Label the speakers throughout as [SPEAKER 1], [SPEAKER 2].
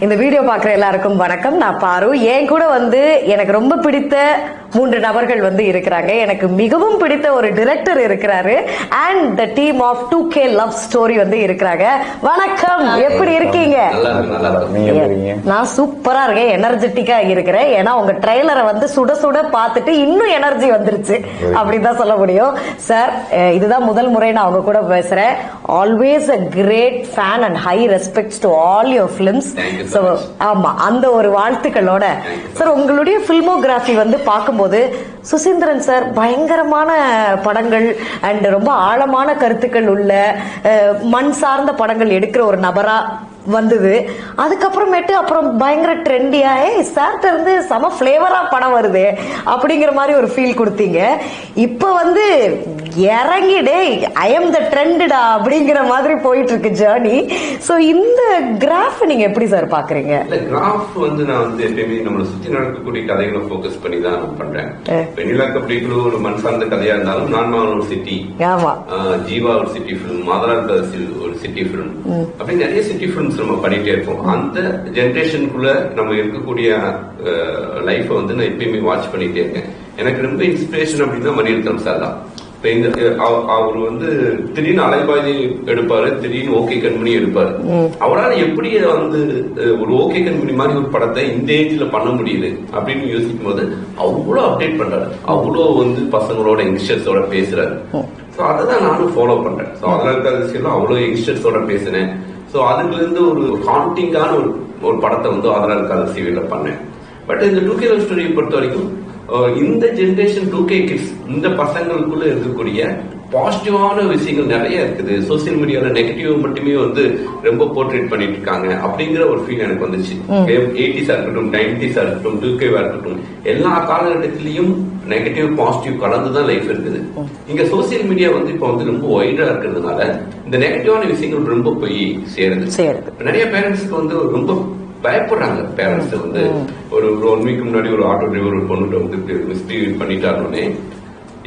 [SPEAKER 1] இந்த வீடியோ பார்க்குற எல்லாருக்கும் வணக்கம். நான் பாரு. என் கூட எனக்கு ரொம்ப பிடித்த 3 நபர்கள் இருக்கிறாங்க. எனக்கு மிகவும் பிடித்த ஒரு டிரெக்டர் இருக்கிறாரு and the team of 2K love story இருக்கிறாங்க. வணக்கம், எப்படி இருக்கீங்க? நான் சூப்பரா இருக்கேன், எனர்ஜெட்டிக்கா இருக்கிறேன். ஏன்னா உங்க ட்ரெய்லரை சுட சுட பார்த்துட்டு இன்னும் எனர்ஜி வந்துருச்சு அப்படின்னு தான் சொல்ல முடியும். சார், இதுதான் முதல் முறை நான் அவங்க கூட பேசுறேன். Always a great fan and high respects to all your films. ஆமா, அந்த ஒரு வாழ்த்துக்களோட சார், உங்களுடைய பில்மோகிராஃபி பார்க்கும்போது சுசீந்திரன் சார் பயங்கரமான படங்கள் அண்ட் ரொம்ப ஆழமான கருத்துக்கள் உள்ள மண் சார்ந்த படங்கள் எடுக்கிற ஒரு நபரா வந்தது. அதுக்கப்புறமேட்டு அப்புறம் பயங்கர ட்ரெண்டியா சார்ட்ட இருந்து செம பிளேவரா படம் வருது அப்படிங்கிற மாதிரி ஒரு ஃபீல் கொடுத்தீங்க. இப்ப இறங்கிடே ஐ எம் த ட்ரெண்டா அப்படிங்கிற மாதிரி போயிட்டு இருக்கு ஜேர்னி. சோ இந்த கிராஃப் நீங்க எப்படி சார் பாக்குறீங்க?
[SPEAKER 2] கிராஃப் நான் எப்பயுமே நம்மளை சுத்தி நடக்கக்கூடிய கதைகளை போக்கஸ் பண்ணி தான் நான் பண்றேன். வெண்ணிலா கபடிக்குள்ள ஒரு மண் சார்ந்த கதையா இருந்தாலும் நான் ஒரு சிட்டி,
[SPEAKER 1] ஆமா, ஜீவா
[SPEAKER 2] ஒரு சிட்டி பிலிம், மாதரா ஒரு சிட்டி பிலிம், அப்படி நிறைய சிட்டி பிலிம்ஸ் நம்ம பண்ணிட்டே இருக்கோம். அந்த ஜெனரேஷனுக்குள்ள நம்ம இருக்கக்கூடிய லைஃப நான் எப்பயுமே வாட்ச் பண்ணிட்டே இருக்கேன். எனக்கு ரொம்ப இன்ஸ்பிரேஷன் அப்படின்னா மணிரத்னம் சார் தான். அவர் திடீர்னு அலைபாதி எடுப்பாரு, திடீர்னு ஓகே கண்மணி எடுப்பாரு. அவரால் எப்படி ஒரு ஓகே கண்மணி மாதிரி ஒரு படத்தை இந்த ஏஜ்ல பண்ண முடியுது அப்படின்னு யோசிக்கும் போது அவ்வளவு அப்டேட் பண்றாரு, அவ்வளவு பசங்களோட யங்ஸ்டர்ஸோட பேசுறாரு. அதான் நானும் ஃபாலோ பண்றேன். அவ்வளவு யங்ஸ்டர்ஸோட பேசினேன். அதுல இருந்து ஒரு ஹாண்டிங்கான ஒரு படத்தை ஆதரவு காலசிவில பண்ணேன். பட் இந்த 2K லவ் ஸ்டோரியை பொறுத்த வரைக்கும் இந்த ஜெனரேஷன் 2K கிட்ஸ், இந்த பசங்களுக்குள்ள இருக்கக்கூடிய பாசிட்டிவான விஷயங்கள் நிறைய இருக்குது. சோசியல் மீடியால நெகட்டிவ் மட்டுமே ரொம்ப போர்ட்ரேட் பண்ணிட்டு இருக்காங்க அப்படிங்கிற ஒரு ஃபீல் எனக்கு வந்துச்சு. 80s இருக்கட்டும், 90s இருக்கட்டும், 2K இருக்கட்டும், எல்லா காலகட்டத்திலையும் நெகட்டிவ் பாசிட்டிவ் கலந்துதான் லைஃப் இருக்குது. இங்க சோசியல் மீடியா இப்ப ரொம்ப வைடா இருக்கிறதுனால இந்த நெகட்டிவான விஷயங்கள் ரொம்ப போய் சேருது. நிறைய பேரண்ட்ஸ்க்கு ரொம்ப பயப்படுறாங்க. பேரண்ட்ஸ் ஒரு 1 வீக் முன்னாடி ஒரு ஆட்டோ டிரைவர் ஒரு பொண்ணு மிஸ்பிஹேவ் பண்ணிட்டாருன்னே,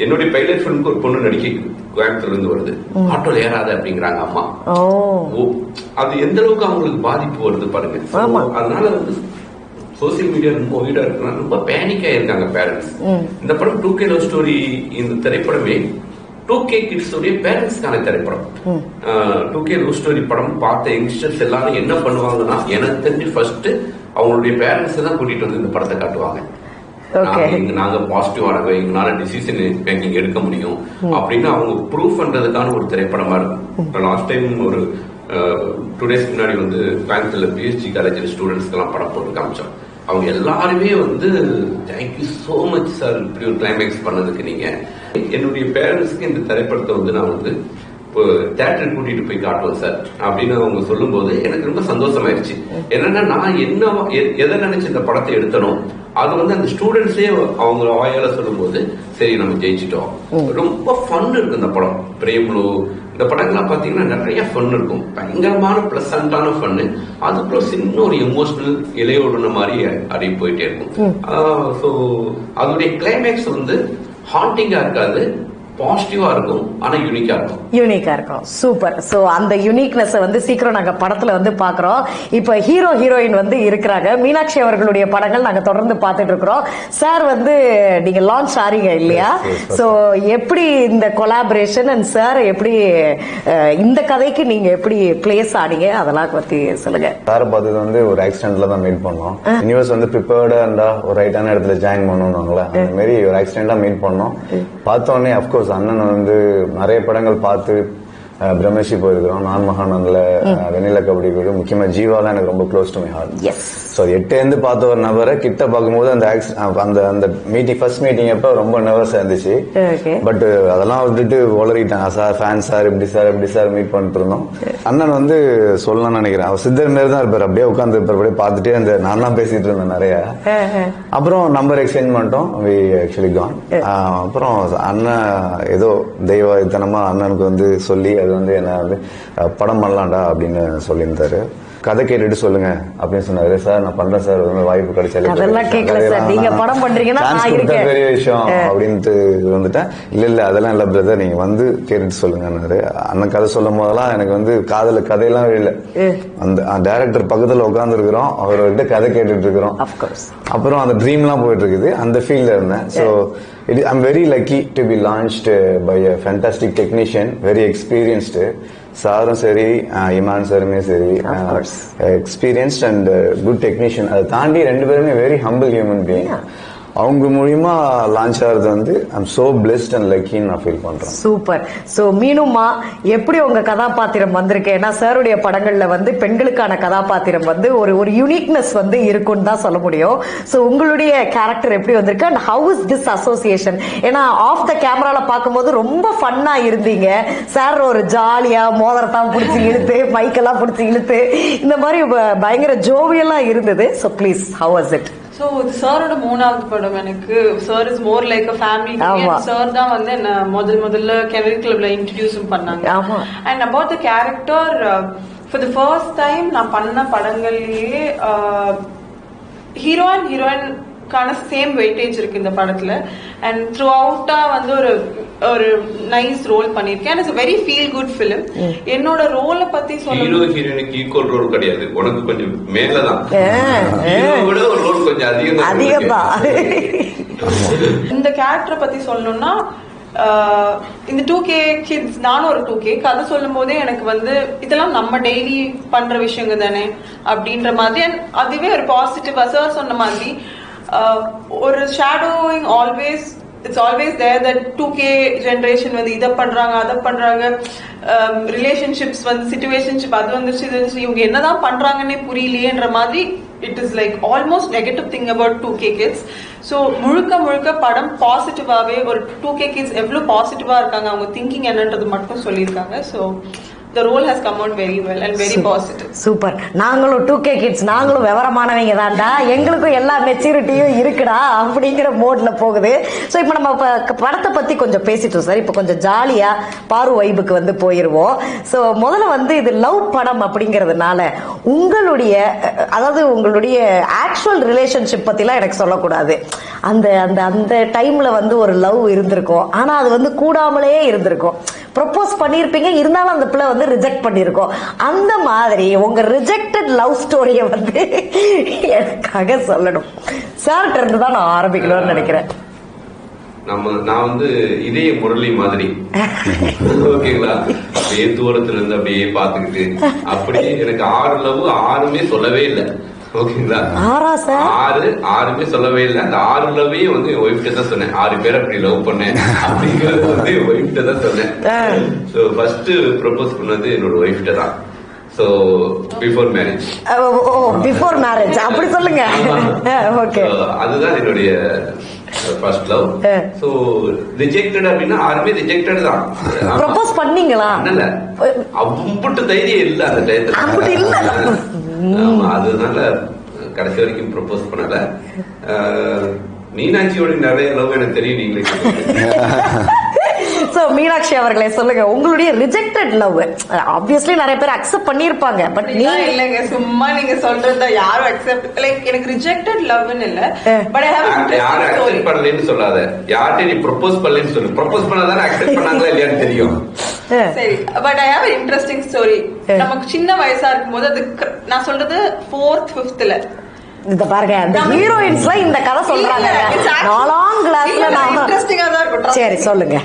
[SPEAKER 2] என்னுடைய பைலட் ஃபிலிம்க்கு ஒரு பொண்ணு நடிக்க கோயம்புத்தூர்ல இருந்து வருது, ஆட்டோல ஏறாத அப்படிங்கிறாங்க அம்மா. அது எந்த அளவுக்கு அவங்களுக்கு பாதிப்பு வருது பாருங்க. அதனால சோசியல் மீடியா ரொம்ப ஒயிடா இருக்குன்னா ரொம்ப பேனிக்கா இருக்காங்க பேரண்ட்ஸ். இந்த படம் 2K லவ் ஸ்டோரி, இந்த திரைப்படமே 2K கிட்ஸ் உடைய பேரண்ட்ஸ்க்கான திரைப்படம். 2K லவ் ஸ்டோரி படம் பார்த்த யங்ஸ்டர்ஸ் எல்லாரும் என்ன பண்ணுவாங்கன்னா, எனக்கு தெரிஞ்சு ஃபர்ஸ்ட் அவங்களுடைய பேரண்ட்ஸ் தான் கூட்டிட்டு இந்த படத்தை காட்டுவாங்க. நாங்க பாசிட்டிவானவங்க, எங்களால டிசிஷன் மேக்கிங் எடுக்க முடியும் அப்படின்னு அவங்க ப்ரூவ் பண்றதுக்கான ஒரு திரைப்படமா இருக்கும். லாஸ்ட் டைம் ஒரு 2 days முன்னாடி கோயம்புத்தூர்ல பிஎஸ்ஜி காலேஜ் ஸ்டூடெண்ட்ஸ்க்கு எல்லாம் படம் போட்டு காமிச்சோம். அவங்க எல்லாருமே தேங்க்யூ சோ மச் சார், இப்படி ஒரு கிளைமேக்ஸ் பண்ணதுக்கு. நீங்க என்னுடைய பேரண்ட்ஸ்க்கு இந்த திரைப்படத்தை நான் இப்போ தியேட்டருக்கு கூட்டிட்டு போய் காட்டுவோம் சார் அப்படின்னு அவங்க சொல்லும் போது எனக்கு ரொம்ப சந்தோஷமாயிருச்சு. என்னன்னா நான் எதை நினைச்சு இந்த படத்தை எடுத்தனோ அது அந்த ஸ்டூடெண்ட்ஸே அவங்க வாயால சொல்லும் போது சரி நம்ம ஜெயிச்சிட்டோம். ரொம்ப ஃபன் இருக்கு இந்த படம். பிரேம்லு இந்த படங்கள்லாம் பாத்தீங்கன்னா நிறைய ஃபன் இருக்கும், பயங்கரமான பிளசண்டான ஃபன்னு. அதுக்குள்ள சின்ன ஒரு எமோஷனல் இலையோடுன மாதிரி அப்படி போயிட்டே இருக்கும். ஸோ அதோடைய கிளைமேக்ஸ் ஹாண்டிங்கா இருக்காது, பாசிட்டிவா இருக்கும், ஆனா யூனிக்கா இருக்கும்.
[SPEAKER 1] சூப்பர். சோ அந்த யூனிக்னஸ் சீக்கிரம் நாங்க படத்துல பாக்குறோம். இப்ப ஹீரோ ஹீரோயின் இருக்கிறாங்க. மீனாட்சி அவர்களுடைய படங்கள் நாங்க தொடர்ந்து பார்த்துட்டு இருக்கிறோம். சார் நீங்க லான்ச் ஆறீங்க இல்லையா? சோ எப்படி இந்த கொலாபரேஷன் அண்ட் சார் எப்படி இந்த கதைக்கு நீங்க எப்படி பிளேஸ் ஆனீங்க, அதெல்லாம் பத்தி சொல்லுங்க.
[SPEAKER 3] சார் பார்த்தது ஒரு ஆக்சிடென்ட்ல தான் மீட் பண்ணோம். யூனிவர்ஸ் ப்ரிப்பேர்டா இருந்தா ஒரு ரைட்டான இடத்துல ஜாயின் பண்ணணும்னாங்களா, அந்த மாதிரி ஒரு ஆக்சிடென்டா மீட் பண்ணோம். பார்த்தோன்னே அப்கோர்ஸ் அண்ணன் நிறைய படங்கள் பார்த்து பிரம்மேஷி போயிருக்கிறோம், நான் மகானன்ல, வெண்ணிலா கபடி கூட, முக்கியமா ஜீவாலாம் எனக்கு ரொம்ப close to my heart. So 8 பார்த்த ஒரு நபரை கிட்ட பார்க்கும்போது அந்த மீட்டிங் ஃபர்ஸ்ட் மீட்டிங் அப்ப ரொம்ப நர்வஸா இருந்துச்சு. பட் அதெல்லாம் விட்டுட்டு வளரிட்டாங்க. சார் ஃபேன் சார், இப்படி சார் மீட் பண்ணிட்டு இருந்தோம். அண்ணன் சொல்லலாம்னு நினைக்கிறேன், அவர் சித்தர் மாரி தான் இருப்பார், அப்படியே உட்கார்ந்து இருப்பார், அப்படியே பார்த்துட்டே நான் தான் பேசிட்டு இருந்தேன் நிறைய. அப்புறம் நம்பர் எக்ஸ்சேஞ்ச் பண்ணிட்டோம், வி ஆக்சுவலி கான். அப்புறம் அண்ணன் ஏதோ தெய்வத்தனமா அண்ணனுக்கு சொல்லி அது என்ன படம் பண்ணலாம்டா அப்படின்னு சொல்லியிருந்தாரு. கதை கேட்டுட்டு சொல்லுங்க அப்படின்னு சொன்னாரு. சார் நான் பண்றேன் சார், வாய்ப்பு கிடைச்சாலே
[SPEAKER 1] அதெல்லாம் கேட்கல சார், நீங்க படம் பண்றீங்கன்னா நான் இருக்கேன்
[SPEAKER 3] பெரிய விஷயம் அப்படின்ட்டு வந்துட்டேன். இல்ல அதெல்லாம் இல்ல பிரதர், நீங்க வந்து கேட்டுட்டு சொல்லுங்கன்னாரு. அண்ணன் கதை சொல்லும் போதெல்லாம் எனக்கு வந்து காதல கதையெல்லாம் இல்ல, அந்த டைரக்டர் பக்கத்துல உட்கார்ந்து இருக்கிறோம், அவர்கிட்ட கதை கேட்டுட்டு இருக்கிறோம். அப்புறம் அந்த ட்ரீம் எல்லாம் போயிட்டு இருக்குது, அந்த ஃபீல்ட்ல இருந்தேன். So I'm very lucky to be launched by a fantastic technician, very experienced. சாரும் சரி, இமான் சாருமே சரி, எக்ஸ்பீரியன்ஸ்ட் அண்ட் குட் டெக்னீஷியன். அதை தாண்டி 2 பேருமே வெரி ஹம்பிள் ஹியூமன் பீயிங். அவங்க மூலியமா லான்ச் ஆகிறது வந்து ஐம் சோ பிளெஸ்ட் அண்ட் லக்கின்னு நான் ஃபீல் பண்றேன்.
[SPEAKER 1] சூப்பர். சோ மீனுமா, எப்படி உங்க கதாபாத்திரம் வந்திருக்கு? ஏன்னா சாருடைய படங்கள்ல வந்து பெண்களுக்கான கதாபாத்திரம் வந்து ஒரு யூனிக்னஸ் வந்து இருக்குன்னு தான் சொல்ல முடியும். சோ உங்களுடைய கேரக்டர் எப்படி வந்திருக்கு and how is this association? ஏன்னா ஆஃப் த கேமரால பார்க்கும்போது ரொம்ப ஃபன்னா இருந்தீங்க சார், ஒரு ஜாலியா மோதிரத்தான் பிடிச்சி இழுத்து மைக்கெல்லாம் பிடிச்சி இழுத்து இந்த மாதிரி பயங்கர ஜோவியலா இருந்தது. So please, how was it?
[SPEAKER 4] So சாரோட 3வது படம் எனக்கு. Sir is more like a family. Sir தான் வந்து என்ன முதல்ல கெனரி கிளப்ல இன்ட்ரோடியூஸும் பண்ணாங்க. And about the character, for the first time நான் பண்ண படங்கள்லயே ஹீரோ அண்ட் ஹீரோயின்கான சேம் வெயிட்டேஜ் இருக்கு இந்த படத்துல. அண்ட் த்ரூ அவுட்டா வந்து ஒரு நைஸ் ரோல் பண்ணிருக்கேன். It's very feel good film. என்னோட ரோலை பத்தி சொல்ல,
[SPEAKER 2] ஹீரோ ஹீரோயினுக்கு ஈக்குவல் ரோல் கிடையாது, உனக்கு கொஞ்சம் மேலதான், ஹீரோவோட ஒரு ரோல் கொஞ்சம் அதிகம்.
[SPEAKER 4] இந்த கேரக்டரை பத்தி சொல்லணும்னா, இந்த 2K கிட்ஸ், நானும் ஒரு 2K கதை சொல்லும் போதே எனக்கு வந்து இதெல்லாம் நம்ம டெய்லி பண்ற விஷயங்க தானே அப்படின்ற மாதிரி. அதுவே ஒரு பாசிட்டிவா சார் சொன்ன மாதிரி ஒரு shadowing always, it's always there that 2K generation வந்து இதை பண்றாங்க அதை பண்றாங்க, ரிலேஷன்ஷிப்ஸ் வந்து சிச்சுவேஷன்ஷிப் அது வந்துருச்சு இது வந்துச்சு, இவங்க என்னதான் பண்றாங்கன்னே புரியலையேன்ற மாதிரி. It is like almost negative thing about 2K kids. So முழுக்க படம் பாசிட்டிவாவே, ஒரு 2K கிட்ஸ் எவ்வளவு பாசிட்டிவா இருக்காங்க, அவங்க திங்கிங் என்னன்றது மட்டும் சொல்லியிருக்காங்க. So the role has come out very well and very positive.
[SPEAKER 1] Super. நாங்களும் 2K கிட்ஸ், நாங்களும் விவரமானவங்க தான்டா, எங்களுக்கும் எல்லா மெச்சூரிட்டியும் இருக்குடா அப்படிங்கிற மோட்ல போகுது. ஸோ இப்போ நம்ம படத்தை பத்தி கொஞ்சம் பேசிட்டோம் சார், இப்போ கொஞ்சம் ஜாலியா பாரு வைபுக்கு வந்து போயிருவோம். ஸோ முதல்ல வந்து இது லவ் படம் அப்படிங்கிறதுனால உங்களுடைய, அதாவது உங்களுடைய ஆக்சுவல் ரிலேஷன்ஷிப் பத்திலாம் எனக்கு சொல்லக்கூடாது. அந்த அந்த அந்த டைம்ல வந்து ஒரு லவ் இருந்திருக்கும், ஆனா அது வந்து கூடாமலே இருந்திருக்கும். ப்ரொபோஸ் பண்ணிருப்பீங்க, இருந்தாலும் அந்த பிள்ளை வந்து ரிஜெக்ட் பண்ணிருக்கோம். அந்த மாதிரி உங்க ரிஜெக்டட் லவ் ஸ்டோரியை வந்து எனக்காக சொல்லணும். சார்ட்ட இருந்து தான் நான் ஆரம்பிக்கணும்னு நினைக்கிறேன்.
[SPEAKER 2] நான் வந்து இதே முரளி மாதிரி, ஓகேங்களா, அப்படியே தூரத்துல இருந்து அப்படியே பாத்துக்கிட்டு, அப்படியே எனக்கு 6 லவ், 6மே சொல்லவே இல்லை, ஓகேங்களா. ஆறுமே சொல்லவே இல்லை. அந்த 6 லவ்வையும் வந்து என் ஒய்ஃப்ட தான் சொன்னேன். 6 பேர் அப்படி லவ் பண்ணேன் அப்படிங்கறது வந்து என் ஒய்ஃப்ட தான் சொன்னேன். சோ ஃபர்ஸ்ட் ப்ரொபோஸ் பண்ணது என்னோட ஒய்ஃப்ட தான். So before marriage.
[SPEAKER 1] Before marriage அப்படி சொல்லுங்க. ஓகே,
[SPEAKER 2] அதுதான் என்னுடைய ஃபர்ஸ்ட் லவ். சோ ரிஜெக்டட் அப்படின்னா 6மே ரிஜெக்டட் தான்.
[SPEAKER 1] ப்ரொபோஸ் பண்ணீங்களா?
[SPEAKER 2] இல்ல, அம்புட்டு தைரியம் இல்ல அந்த டயத்துல. அதனால கடைசி வரைக்கும் ப்ரொபோஸ் பண்ணல. மீனாட்சியோட நிறைய லவ் எனக்கு தெரியும், நீங்களே.
[SPEAKER 1] சோ மீனாட்சி அவர்களே சொல்லுங்க, உங்களுடைய ரிஜெக்டட் லவ் ஆப்வியஸ்லி நிறைய பேர் அக்செப்ட் பண்ணிருப்பாங்க, பட் நீங்க
[SPEAKER 4] இல்லங்க, சும்மா நீங்க சொல்றத யாரும் அக்செப்ட், லைக் எனக்கு ரிஜெக்டட் லவ்னு இல்ல, பட் ஐ ஹேவ்
[SPEAKER 2] யாரும் அக்செப்ட் பண்ணலன்னு சொல்லாத, யார்ட்ட நீ ப்ரொபோஸ் பண்ணலன்னு சொல்லு. ப்ரொபோஸ் பண்ணாதானே அக்செப்ட் பண்ணாங்களா இல்லையான்னு தெரியும்.
[SPEAKER 4] சரி, but I have interesting story. நமக்கு சின்ன வயசா இருக்கும்போது, அது நான் சொல்றது 4th 5thல
[SPEAKER 1] இந்த பாருங்க, அந்த ஹீரோயின்ஸ்லாம் இந்த கதை சொல்றாங்க. 4ஆம் கிளாஸ்ல நான்
[SPEAKER 4] இன்ட்ரெஸ்டிங்கா தான் இருக்கும்.
[SPEAKER 1] சரி சொல்லுங்க.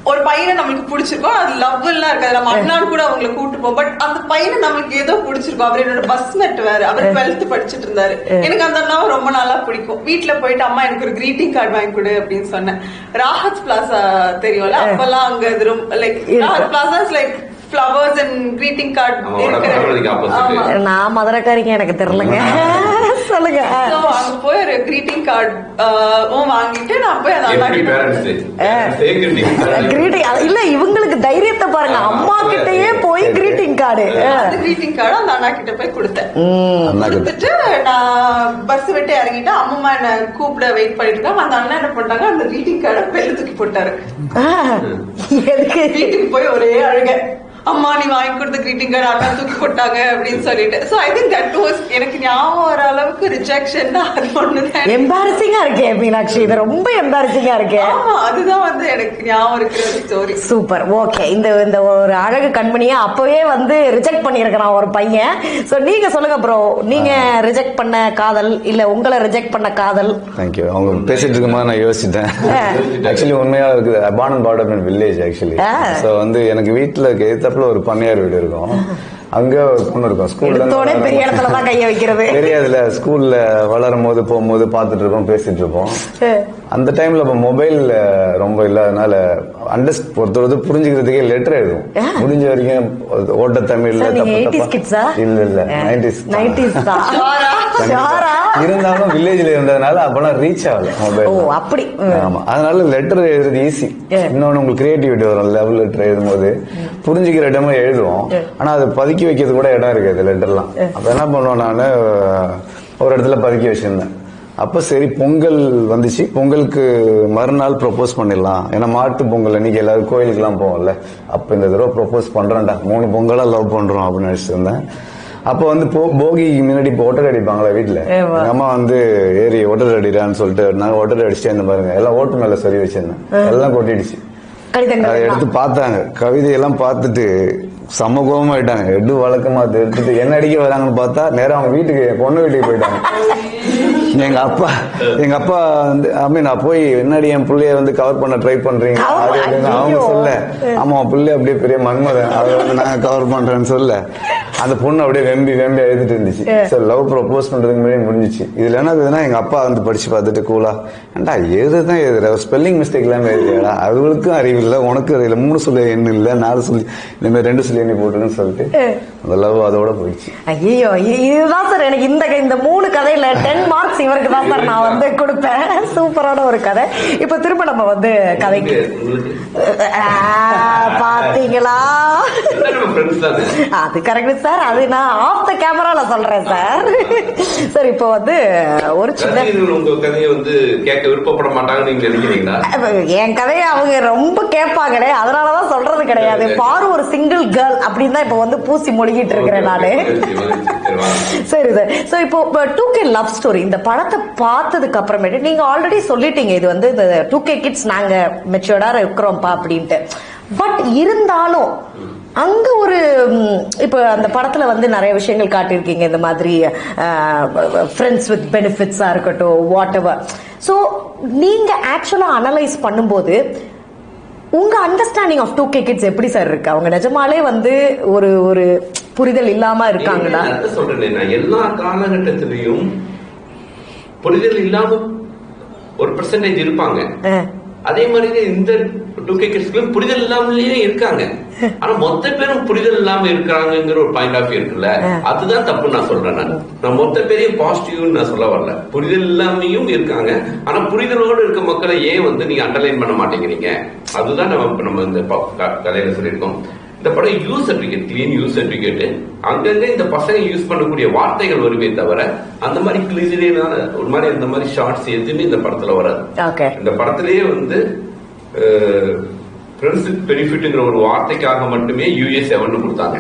[SPEAKER 4] ஒரு பையனை நம்மளுக்கு பிடிச்சிருக்கோம், அது லவ் எல்லாம் இருக்காது, நம்ம அண்ணாடு கூட அவங்களை கூட்டு போவோம். பட் அந்த பையனை நம்மளுக்கு ஏதோ பிடிச்சிருக்கும். அவர் என்னோட பஸ்மேட் வேற, அவர் 12th படிச்சுட்டு இருந்தாரு. எனக்கு அந்த அண்ணாவை ரொம்ப நாளா பிடிக்கும். வீட்டுல போயிட்டு அம்மா எனக்கு ஒரு கிரீட்டிங் கார்டு வாங்கி கொடு அப்படின்னு சொன்னேன். ராஹத் பிளாசா தெரியும்ல, அப்பெல்லாம் அங்க like Rahat plaza like flowers and greeting card.
[SPEAKER 1] நான் மதுரைக்காரிங்க, எனக்கு தெரியலங்க. சொல்லுங்க.
[SPEAKER 4] அங்க போய் ஒரு greeting card வாங்கிட்டு நான் போய் அந்த
[SPEAKER 1] இல்ல, இவங்களுக்கு தைரியத்தை பாருங்க, அம்மா கிட்டயே போய் greeting card
[SPEAKER 4] அந்த அண்ணா கிட்ட போய் கொடுத்தேன். கொடுத்துட்டு நான் பஸ் விட்டு இறங்கிட்டு அம்மா என்ன கூப்பிட வெயிட் பண்ணிட்டு இருக்காங்க. அந்த அண்ணா என்ன பண்ணாங்க, அந்த greeting card பெல்ல தூக்கி போட்டாரு. வீட்டுக்கு போய் ஒரே அழுக. அம்மா நீ வாங்கி கொடுத்த கிரீட்டிங் கார்டு அண்ணா தூக்கி போட்டாங்க அப்படின்னு சொல்லிட்டு so I think that was எனக்கு ஞாபகம் வர அளவுக்கு ரிஜெக்ஷன் தான் அது ஒண்ணுதான்.
[SPEAKER 1] எம்பாரசிங்கா இருக்கே மீனாட்சி, இது ரொம்ப எம்பாரசிங்கா இருக்கே.
[SPEAKER 4] ஆமா அதுதான் வந்து எனக்கு ஞாபகம் இருக்கிற ஸ்டோரி.
[SPEAKER 1] சூப்பர். ஓகே, இந்த இந்த ஒரு அழகு கண்மணியை அப்பவே வந்து ரிஜெக்ட் பண்ணியிருக்கிறான் ஒரு பையன். சோ நீங்க சொல்லுங்க ப்ரோ, நீங்க ரிஜெக்ட் பண்ண காதல் இல்ல உங்களை ரிஜெக்ட் பண்ண காதல்?
[SPEAKER 3] தேங்க்யூ. அவங்க பேசிட்டு இருக்கும்போது நான் யோசிச்சிட்டேன். ஆக்சுவலி உண்மையா இருக்குது. born and brought up in village actually. So வந்து எனக்கு வீட்டுல எதிர்த்தாப்புல ஒரு பண்ணையார் வீடு இருக்கும். அங்க ஒரு பொண்ணு இருக்கும். ஸ்கூல்ல
[SPEAKER 1] பெரிய இடத்துல தான் கைய வைக்கிறது
[SPEAKER 3] தெரியாதுல. ஸ்கூல்ல வளரும் போது போகும்போது பாத்துட்டு இருப்போம், பேசிட்டு இருப்போம். அந்த டைம்ல மொபைல் ரொம்ப இல்லாதனால ஒருத்தர் புரிஞ்சுக்கிறதுக்கே லெட்டர் எழுதும். முடிஞ்ச வரைக்கும் ஓட்ட தமிழ்ல இல்ல இல்ல 90s இருந்தாலும் வில்லேஜ்ல இருந்ததுனால அப்பெல்லாம் ரீச் ஆகல மொபைல்.
[SPEAKER 1] அப்படி.
[SPEAKER 3] ஆமா, அதனால லெட்டர் எழுதுறது ஈஸி. இன்னொன்னு உங்களுக்கு கிரியேட்டிவிட்டி வரும். லவ் லெட்டர் எழுதும்போது புரிஞ்சுக்கிற இடமா எழுதுவோம். ஆனா அது பதுக்கி வைக்கிறது கூட இடம் இருக்காது லெட்டர்லாம். அப்ப என்ன பண்ணுவோம், நானு ஒரு இடத்துல பதுக்கி வச்சிருந்தேன். அப்ப சரி பொங்கல் வந்துச்சு, பொங்கலுக்கு மறுநாள் ப்ரொபோஸ் பண்ணிடலாம். ஏன்னா மாட்டு பொங்கல் அன்னைக்கு எல்லாரும் கோயிலுக்கு எல்லாம் போவோம்ல. அப்ப இந்த தடவை ப்ரொபோஸ் பண்றேன்டா, 3 பொங்கலா லவ் பண்றோம் அப்படின்னு நினைச்சிருந்தேன். அப்ப வந்து போகிக்கு முன்னாடி இப்போ ஒட்டர் அடிப்பாங்களா வீட்டுல, எங்க அம்மா வந்து ஏறி ஒட்டர் அடிடான்னு சொல்லிட்டு நாங்க ஒட்டர் அடிச்சுட்டே இருந்த பாருங்க. எல்லாம் ஓட்டு மேல சரி வச்சிருந்தேன், எல்லாம் கொட்டிடுச்சு. அதை எடுத்து பார்த்தாங்க, கவிதையெல்லாம் பார்த்துட்டு செம்ம கோபமா ஆயிட்டாங்க. எடு வழக்கமா எடுத்துட்டு என்ன அடிக்க வராங்கன்னு பார்த்தா நேரம் அவங்க வீட்டுக்கு, பொண்ணு வீட்டுக்கு போயிட்டாங்க. எங்க அப்பா வந்து நான் போய் என்னடி என் பிள்ளைய வந்து கவர் பண்ண ட்ரை பண்றீங்க அவங்க சொல்ல. ஆமா பிள்ளை அப்படியே பெரிய மன்மதன், அதை வந்து நான் கவர் பண்றேன்னு சொல்ல அந்த பொண்ணு அப்படியே வெம்பி எழுதிட்டு இருந்துச்சு. சரி லவ் ப்ரொபோஸ் பண்றதுக்கு முன்னாடி முடிஞ்சிச்சு. இதுல என்ன ஆகுதுன்னா எங்க அப்பா வந்து படிச்சு பார்த்துட்டு கூலா, ஏன்டா எழுதுதான் எழுதுற, ஸ்பெல்லிங் மிஸ்டேக் இல்லாம எழுதியாடா, அவளுக்கும் அறிவு இல்லை உனக்கும் அறிவில்லை, 3 சொல்லி என்ன இல்ல 4 சொல்லி இந்த மாதிரி 2 சொல்லி எண்ணி போட்டுன்னு சொல்லிட்டு அந்த லவ் அதோட போயிடுச்சு.
[SPEAKER 1] ஐயோ, இதுதான் சார் எனக்கு இந்த 3 கதையில 10 மார்க்ஸ் இவருக்கு தான் சார் நான் வந்து கொடுப்பேன். சூப்பரான ஒரு கதை. இப்ப திரும்ப நம்ம வந்து கதைக்கு பாத்தீங்களா, அது கரெக்ட் சார். அது நான் ஆஃப் த கேமரால சொல்றேன் சார். சார் இப்போ வந்து ஒரு சின்ன
[SPEAKER 2] உங்க கதையை வந்து கேட்க விருப்பப்பட மாட்டாங்கன்னு நீங்க நினைக்கிறீங்களா?
[SPEAKER 1] என் கதையை அவங்க ரொம்ப கேட்பாங்களே, அதனாலதான் சொல்றது கிடையாது. பாரு ஒரு சிங்கிள் கேர்ள் அப்படின்னு தான் இப்ப வந்து பூசி மொழிகிட்டு இருக்கிறேன் நானு. சரி சார். சோ இப்போ 2K லவ் ஸ்டோரி இந்த படத்தை பார்த்ததுக்கு அப்புறமேட்டு நீங்க ஆல்ரெடி சொல்லிட்டீங்க இது வந்து இந்த 2K கிட்ஸ் நாங்க மெச்சூர்டா இருக்கிறோம்ப்பா அப்படின்ட்டு. பட் இருந்தாலும் அங்க ஒரு இப்ப அந்த படத்துல வந்து நிறைய விஷயங்கள் காட்டியிருக்கீங்க, இந்த மாதிரி ஃப்ரெண்ட்ஸ் வித் பெனிஃபிட்ஸா இருக்கட்டும், வாட் எவர். ஸோ நீங்க ஆக்சுவலா அனலைஸ் பண்ணும்போது உங்க அண்டர்ஸ்டாண்டிங் ஆஃப் 2K கிட்ஸ் எப்படி சார் இருக்கு? அவங்க நிஜமாலே வந்து ஒரு ஒரு புரிதல் இல்லாம இருக்காங்களா?
[SPEAKER 2] சொல்றேன், நான் எல்லா காலகட்டத்திலையும் புரிதல் இல்லாம ஒரு பெர்சன்டேஜ் இருப்பாங்க. அதே மாதிரி இந்த 2K கிட்ஸ்களும் புரிதல் இல்லாமலேயே இருக்காங்க. ஆனா மொத்த பேரும் புரிதல் இல்லாம இருக்கிறாங்கிற ஒரு பாயிண்ட் ஆஃப் வியூ இருக்குல்ல, அதுதான் தப்பு நான் சொல்றேன். நான் மொத்த பேரையும் பாசிட்டிவ் நான் சொல்ல வரல, புரிதல் இல்லாமையும் இருக்காங்க. ஆனா புரிதலோடு இருக்க மக்களை ஏன் வந்து நீங்க அண்டர்லைன் பண்ண மாட்டேங்கிறீங்க? அதுதான் நம்ம இந்த கதையில சொல்லியிருக்கோம். இந்த படம் use certificate, clean use certificate. அங்கங்க இந்த பசங்க யூஸ் பண்ணக்கூடிய வார்த்தைகள் வருமே தவிர அந்த மாதிரி கிளீனான ஒரு மாதிரி அந்த மாதிரி ஷார்ட்ஸ் எதுவுமே இந்த படத்துல வராது. இந்த படத்திலேயே வந்து ஃப்ரெண்ட்ஷிப் பெனிஃபிட்ங்கிற ஒரு வார்த்தைக்காக மட்டுமே US7 கொடுத்தாங்க.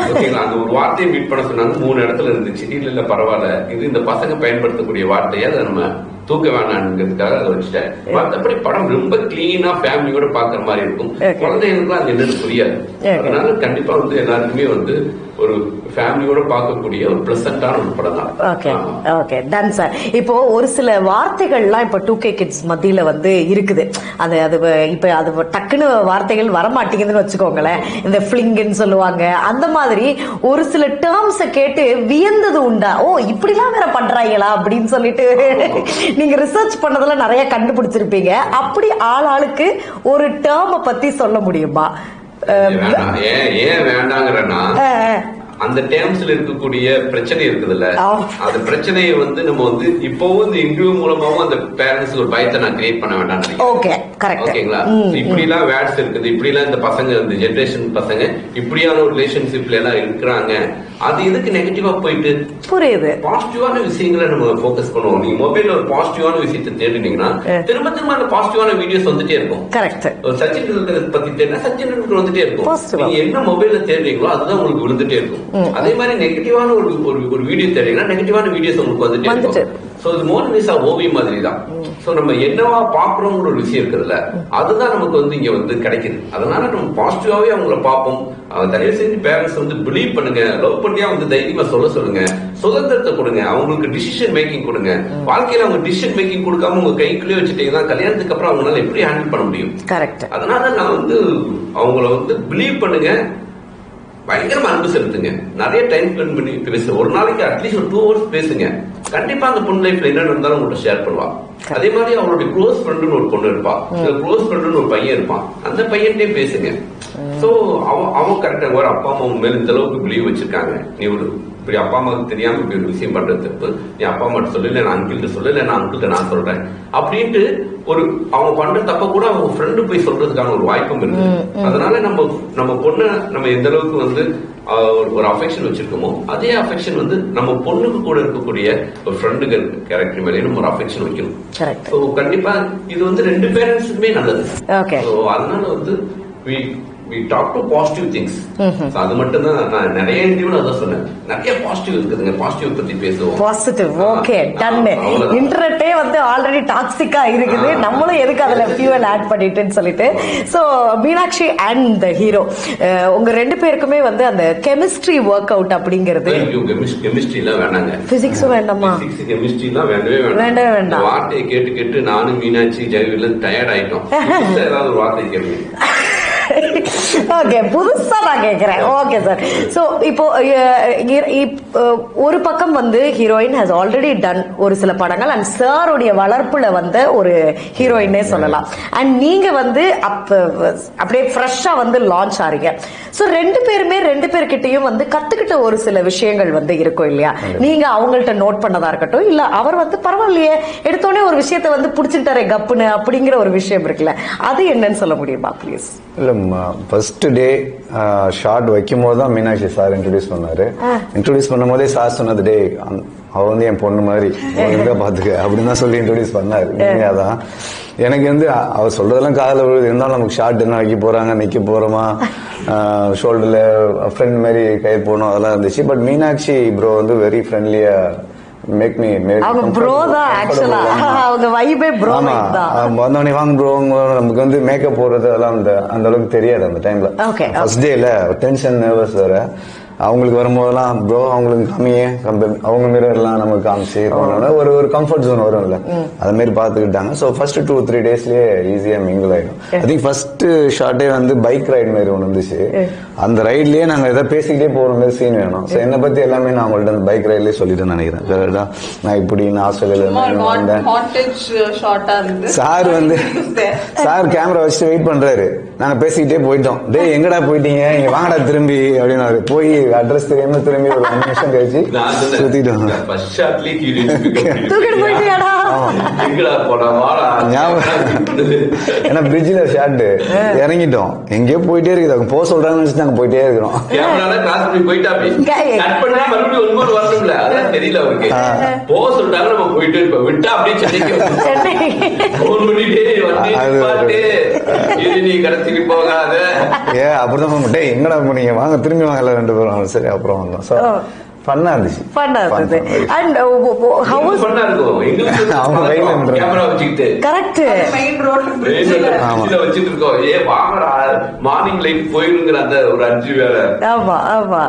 [SPEAKER 2] ஓகேங்களா, அந்த ஒரு வார்த்தையை மீட் பண்ண சொன்னாங்க. 3 இடத்துல இருந்துச்சு. இல்ல பரவாயில்ல, இது இந்த பசங்க பயன்படுத்தக்கூடிய வார்த்தையை அதை நம்ம தூக்க வேணாங்கிறதுக்காக அதை வச்சுட்டேன். மற்றபடி படம் ரொம்ப கிளீனா ஃபேமிலியோட பாக்குற மாதிரி இருக்கும். குழந்தைகளுக்கு அது என்னன்னு புரியாது. அதனால கண்டிப்பா வந்து எல்லாருக்குமே வந்து ஒரு ஃபேமிலியோட பார்க்கக்கூடிய ஒரு பிளசன்டான ஒரு படம் தான்.
[SPEAKER 1] Okay okay done sir. இப்போ ஒரு சில வார்த்தைகள்லாம் இப்ப 2K கிட்ஸ் மத்தியில வந்து இருக்குது. அது இப்ப அது டக்குன்னு வார்த்தைகள் வரமாட்டேங்குதுன்னு வச்சுக்கோங்களேன். இந்த ஃபிளிங்னு சொல்லுவாங்க, அந்த மாதிரி ஒரு சில டேர்ம்ஸ் கேட்டு வியந்தது உண்டா? ஓ இப்படிலாம் வேற பண்றாங்களா அப்படின்னு சொல்லிட்டு நீங்க ரிசர்ச் பண்ணதுல நிறைய கண்டுபிடிச்சிருப்பீங்க. அப்படி ஆளுக்கு ஒரு டேர்மை பத்தி சொல்ல முடியுமா?
[SPEAKER 2] ஏன் வேண்டாங்கிறன்னா அந்த டேர்ம்ஸ்ல இருக்கக்கூடிய பிரச்சனை இருக்குதுல்ல, அந்த பிரச்சனையை வந்து நம்ம வந்து இப்பவும் இந்த இன்டர்வியூ மூலமாவும் அந்த பேரண்ட்ஸ் ஒரு பயத்தை நான் கிரியேட் பண்ண வேண்டாம். ஓகேங்களா? இப்படி எல்லாம் வேர்ட்ஸ் இருக்குது, இப்படி எல்லாம் இந்த பசங்க, இந்த ஜெனரேஷன் பசங்க இப்படியான ஒரு ரிலேஷன்ஷிப்ல எல்லாம் இருக்கிறாங்க. அது எதுக்கு நெகட்டிவா போயிட்டு, புரியுது, பாசிட்டிவான விஷயங்களை நம்ம போக்கஸ் பண்ணுவோம். நீங்க மொபைல்ல ஒரு பாசிட்டிவான விஷயத்தை தேடினீங்கன்னா திரும்ப திரும்ப அந்த பாசிட்டிவான வீடியோஸ் வந்துட்டே இருக்கும். கரெக்ட். சச்சின் டெண்டுல்கர் பத்தி தேடினா சச்சின் டெண்டுல்கர் வந்துட்டே இருக்கும். நீங்க என்ன மொபைல்ல தேடுறீங்களோ அதுதான் உங்களுக்கு விழுந்துட்டே இருக்கும். அதே மாதிரி நெகட்டிவான ஒரு வீடியோ தேடுறீங்கன்னா நெகட்டிவான வீடியோஸ் உங்களுக்கு வந்துட்டே இருக்கும். சோ இது மோனலிசா ஓவியம் மாதிரி தான். சோ நம்ம என்னவா பாக்குறோங்கிற ஒரு விஷயம் இருக்குதுல்ல, அதுதான் நமக்கு வந்து இங்க வந்து கிடைக்குது. அதனால நம்ம பாசிட்டிவாவே அவங்கள பார்ப்போம். தயவு செஞ்சு பேரண்ட்ஸ் வந்து பிலீவ் பண்ணுங்க, லவ் பண்ணியா வந்து தைரியமா சொல்லுங்க, சுதந்திரத்தை கொடுங்க, அவங்களுக்கு டிசிஷன் மேக்கிங் கொடுங்க. வாழ்க்கையில அவங்க டிசிஷன் மேக்கிங் கொடுக்காம உங்க கைக்குள்ளே வச்சுட்டீங்கன்னா கல்யாணத்துக்கு அப்புறம் அவங்களால எப்படி ஹேண்டில் பண்ண முடியும்? கரெக்ட். அதனால நான் வந்து அவங்கள வந்து பிலீவ் பண்ணுங்க, பயங்கரமா அன்பு செலுத்துங்க, நிறைய டைம் ஸ்பெண்ட் பண்ணி பேசுங்க. ஒரு நாளைக்கு அட்லீஸ்ட் ஒரு 2 hours பேசுங்க. கண்டிப்பா அந்த பொண்ணு லைஃப்ல என்ன நடந்தாலும் உங்கள்கிட்ட ஷேர் பண்ணுவா. அதே மாதிரி அவங்களுடைய க்ளோஸ் ஃப்ரெண்டுன்னு ஒரு பொண்ணு இருப்பா, க்ளோஸ் ஃப்ரெண்டுன்னு ஒரு பையன் இருப்பான், அந்த பையன்கிட்டே பேசுங்க. சோ அவன் கரெக்டா ஒரு அப்பா அம்மா மேல இந்த அளவுக்கு பிலீவ் வச்சிருக்காங்க, நீ ஒரு இப்படி அப்பா அம்மாவுக்கு தெரியாம இப்படி ஒரு விஷயம் பண்றது தப்பு, நீ அப்பா அம்மா சொல்லு, இல்ல நான் அங்கிள்கிட்ட சொல்லு, இல்ல நான் அங்கிள்கிட்ட நான் சொல்றேன் அப்படின்ட்டு ஒரு அவங்க பண்ற தப்ப கூட அவங்க ஃப்ரெண்டு போய் சொல்றதுக்கான ஒரு வாய்ப்பும் இருக்கு. அதனால நம்ம பொண்ணு நம்ம எந்த அளவுக்கு வந்து ஒரு அஃபெக்ஷன் வச்சிருக்கோமோ அதே அஃபெக்ஷன் வந்து நம்ம பொண்ணுக்கு கூட இருக்கக்கூடிய ஒரு ஃப்ரெண்டுகள் கேரக்டர் மேலேயும் ஒரு அஃபெக்ஷன் வைக்கணும். சோ கண்டிப்பா இது வந்து 2 பேரண்ட்ஸுக்குமே நல்லது. அதனால வந்து we talk to positive things. அது மட்டும் தான் நான் நிறைய இன்டர்வியூல அதான் சொன்னேன், நிறைய பாசிட்டிவ் இருக்குதுங்க, பாசிட்டிவ் பத்தி பேசுவோம். Positive, okay, ton. இன்டர்நெட்டே வந்து ஆல்ரெடி டாக்ஸிக்கா இருக்குது, நம்மளும் எதுக்கு அதுல ஃபியூவல் ஆட் பண்ணிட்டுன்னு சொல்லிட்டு. So Meenakshi and the hero உங்க 2 பேருக்குமே வந்து அந்த கெமிஸ்ட்ரி ஒர்க் அவுட் அப்படிங்கிறது. கெமிஸ்ட்ரி எல்லாம் வேணாங்க, பிசிக்ஸும் வேண்டாமா? பிசிக்ஸ் கெமிஸ்ட்ரி எல்லாம் வேண்டவே வேண்டாம். வார்த்தையை கேட்டு கேட்டு நானும் மீனாட்சி ஜெயவீர்ல டயர்ட் ஆயிட்டோம். ஏதாவது ஒரு வார்த்தை கேட்பீங்க. ஓகே, புதுசா நான் கேக்குறேன். Okay sir. சோ இப்போ ஒரு பக்கம் வந்து ஹீரோயின் ஹஸ் ஆல்ரெடி டன் ஒரு சில படங்கள், அண்ட் சாருடைய வளர்ப்புல வந்த ஒரு ஹீரோயினே சொல்லலாம். அண்ட் நீங்க வந்து அப்படியே ஃப்ரெஷ்ஷா வந்து லான்ச் ஆறீங்க. சோ 2 பேருமே 2 பேர்கிட்டயும் வந்து கத்துக்கிட்ட ஒரு சில விஷயங்கள் வந்து இருக்கும் இல்லையா? நீங்க அவங்கள்ட்ட நோட் பண்ணதா இருக்கட்டும், இல்ல அவர் வந்து பரவாயில்லையே எடுத்தோடனே ஒரு விஷயத்த வந்து புடிச்சுட்டாரே கப்புன்னு அப்படிங்கிற ஒரு விஷயம் இருக்குல்ல, அது என்னன்னு சொல்ல முடியுமா ப்ளீஸ்?
[SPEAKER 3] இல்ல, ஃபர்ஸ்ட் டே ஷார்ட் வைக்கும் போது தான் மீனாட்சி சார் இன்ட்ரோடியூஸ் பண்ணாரு. இன்ட்ரோடியூஸ் பண்ணும் போதே சார் சொன்னது, டே அவ வந்து என் பொண்ணு மாதிரி பாத்துக்க அப்படின்னு தான் சொல்லி இன்ட்ரோடியூஸ் பண்ணாரு. அதான் எனக்கு வந்து அவர் சொல்றதெல்லாம் காதல விழுது. இருந்தாலும் நமக்கு ஷார்ட் என்ன வைக்க போறாங்க, நிக்க போறோமா, ஷோல்டர்ல ஃப்ரெண்ட் மாதிரி கை போடணும், அதெல்லாம் இருந்துச்சு. பட் மீனாட்சி ப்ரோ வந்து வெரி ஃப்ரெண்ட்லியா மேக் மீ அவங்க ப்ரோ தான் ஆக்சுவலா, அவங்க வைபே ப்ரோ தான். வந்தோடனே வாங்க ப்ரோ, நமக்கு வந்து மேக்கப் போடுறது அதெல்லாம் அந்த அளவுக்கு தெரியாது அந்த டைம்ல. ஃபர்ஸ்ட் டேல டென்ஷன், நர்வஸ் வேற. அவங்களுக்கு வரும்போதெல்லாம் ப்ரோ அவங்களுக்கு காமியே, அவங்க மிரர்லாம் நமக்கு காமிச்சு ஒரு கம்ஃபர்ட் ஜோன் வரும்ல, அது மாதிரி பாத்துக்கிட்டாங்க. ஸோ ஃபர்ஸ்ட் 2-3 டேஸ்லயே ஈஸியா மிங்கிள் ஆயிடும். ஐ திங்க் ஃபர்ஸ்ட் ஷார்ட்டே வந்து பைக் ரைடு மாதிரி ஒன்று இருந்துச்சு. அந்த ரைட்லயே நாங்க எதாவது பேசிக்கிட்டே போற மாதிரி சீன் வேணும். ஸோ என்னை பத்தி எல்லாமே நான் அவங்கள்ட்ட அந்த பைக் ரைட்லயே சொல்லிட்டு நினைக்கிறேன். கரெக்டா, நான் இப்படி ஆஸ்திரேலியால வந்தேன். சார் வந்து சார் கேமரா வச்சுட்டு வெயிட் பண்றாரு, நாங்க பேசிக்கிட்டே போயிட்டோம். டே எங்கடா போயிட்டீங்க, இங்க வாங்கடா திரும்பி அப்படின்னு போய் அட்ரஸ் தெரியாம திரும்பி ஒரு 5 நிமிஷம் கழிச்சு சுத்திட்டோம். ஏன்னா பிரிட்ஜ்ல ஷாட் இறங்கிட்டோம், எங்கேயோ போயிட்டே இருக்குது. அவங்க போக சொல்றாங்கன்னு நாங்க போயிட்டே இருக்கிறோம்.
[SPEAKER 2] தெரியல அவருக்கு போக சொல்லிட்டாங்க, நம்ம போயிட்டே இருப்போம். விட்டா அப்படியே போகாத
[SPEAKER 3] அப்படிதான் டே எங்கடா போனீங்க, வாங்க திரும்பி வாங்கல 2 பேரும். சரி அப்புறம் வந்தோம். சோ ஃபன்னா இருந்துச்சு.
[SPEAKER 1] அண்ட் ஹவ் வாஸ் ஃபன்னா இருக்கும். எங்களுக்கு அவங்க கையில கேமரா வச்சிட்டு கரெக்ட் மெயின் ரோட்ல வச்சிட்டு இருக்கோம். வாங்கடா மார்னிங் லைட் போயிருங்கற அந்த ஒரு 5 வேற. ஆமா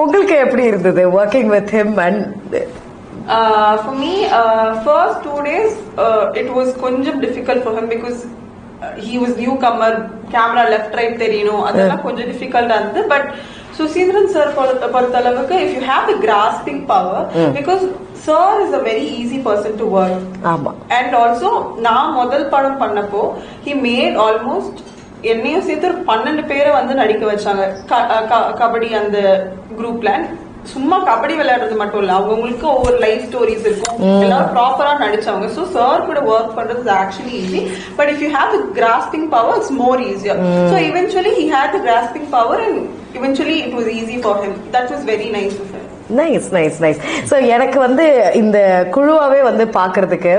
[SPEAKER 1] உங்களுக்கு எப்படி இருந்தது working with him? And
[SPEAKER 4] for me, first 2 days it was கொஞ்சம் difficult for him because he was newcomer, camera left right தெரியணும், அதெல்லாம் கொஞ்சம் டிஃபிகல்ட்டா இருந்தது. பட் சுசீந்திரன் சார் பொறுத்தளவுக்கு if you have the grasping power, because sir is a very easy person to work. ஆமா. And also நான் முதல் படம் பண்ணப்போ he made almost என்னையும் சேர்த்து ஒரு 12 பேரை வந்து நடிக்க வச்சாங்க கபடி அந்த குரூப்ல. சும்மா கபடி விளையாடுறது மட்டும் இல்ல, அவங்களுக்கு ஒவ்வொரு லைஃப் ஸ்டோரிஸ் இருக்கும், எல்லாரும் ப்ராப்பரா நடிச்சவங்க. சோ சார் கூட ஒர்க் பண்றது actually easy, but if you have the grasping power it's more easier. So eventually he had the grasping power and eventually it was easy for him. That was very nice of him.
[SPEAKER 1] Nice. So எனக்கு வந்து இந்த குழுவாவே வந்து பாக்குறதுக்கு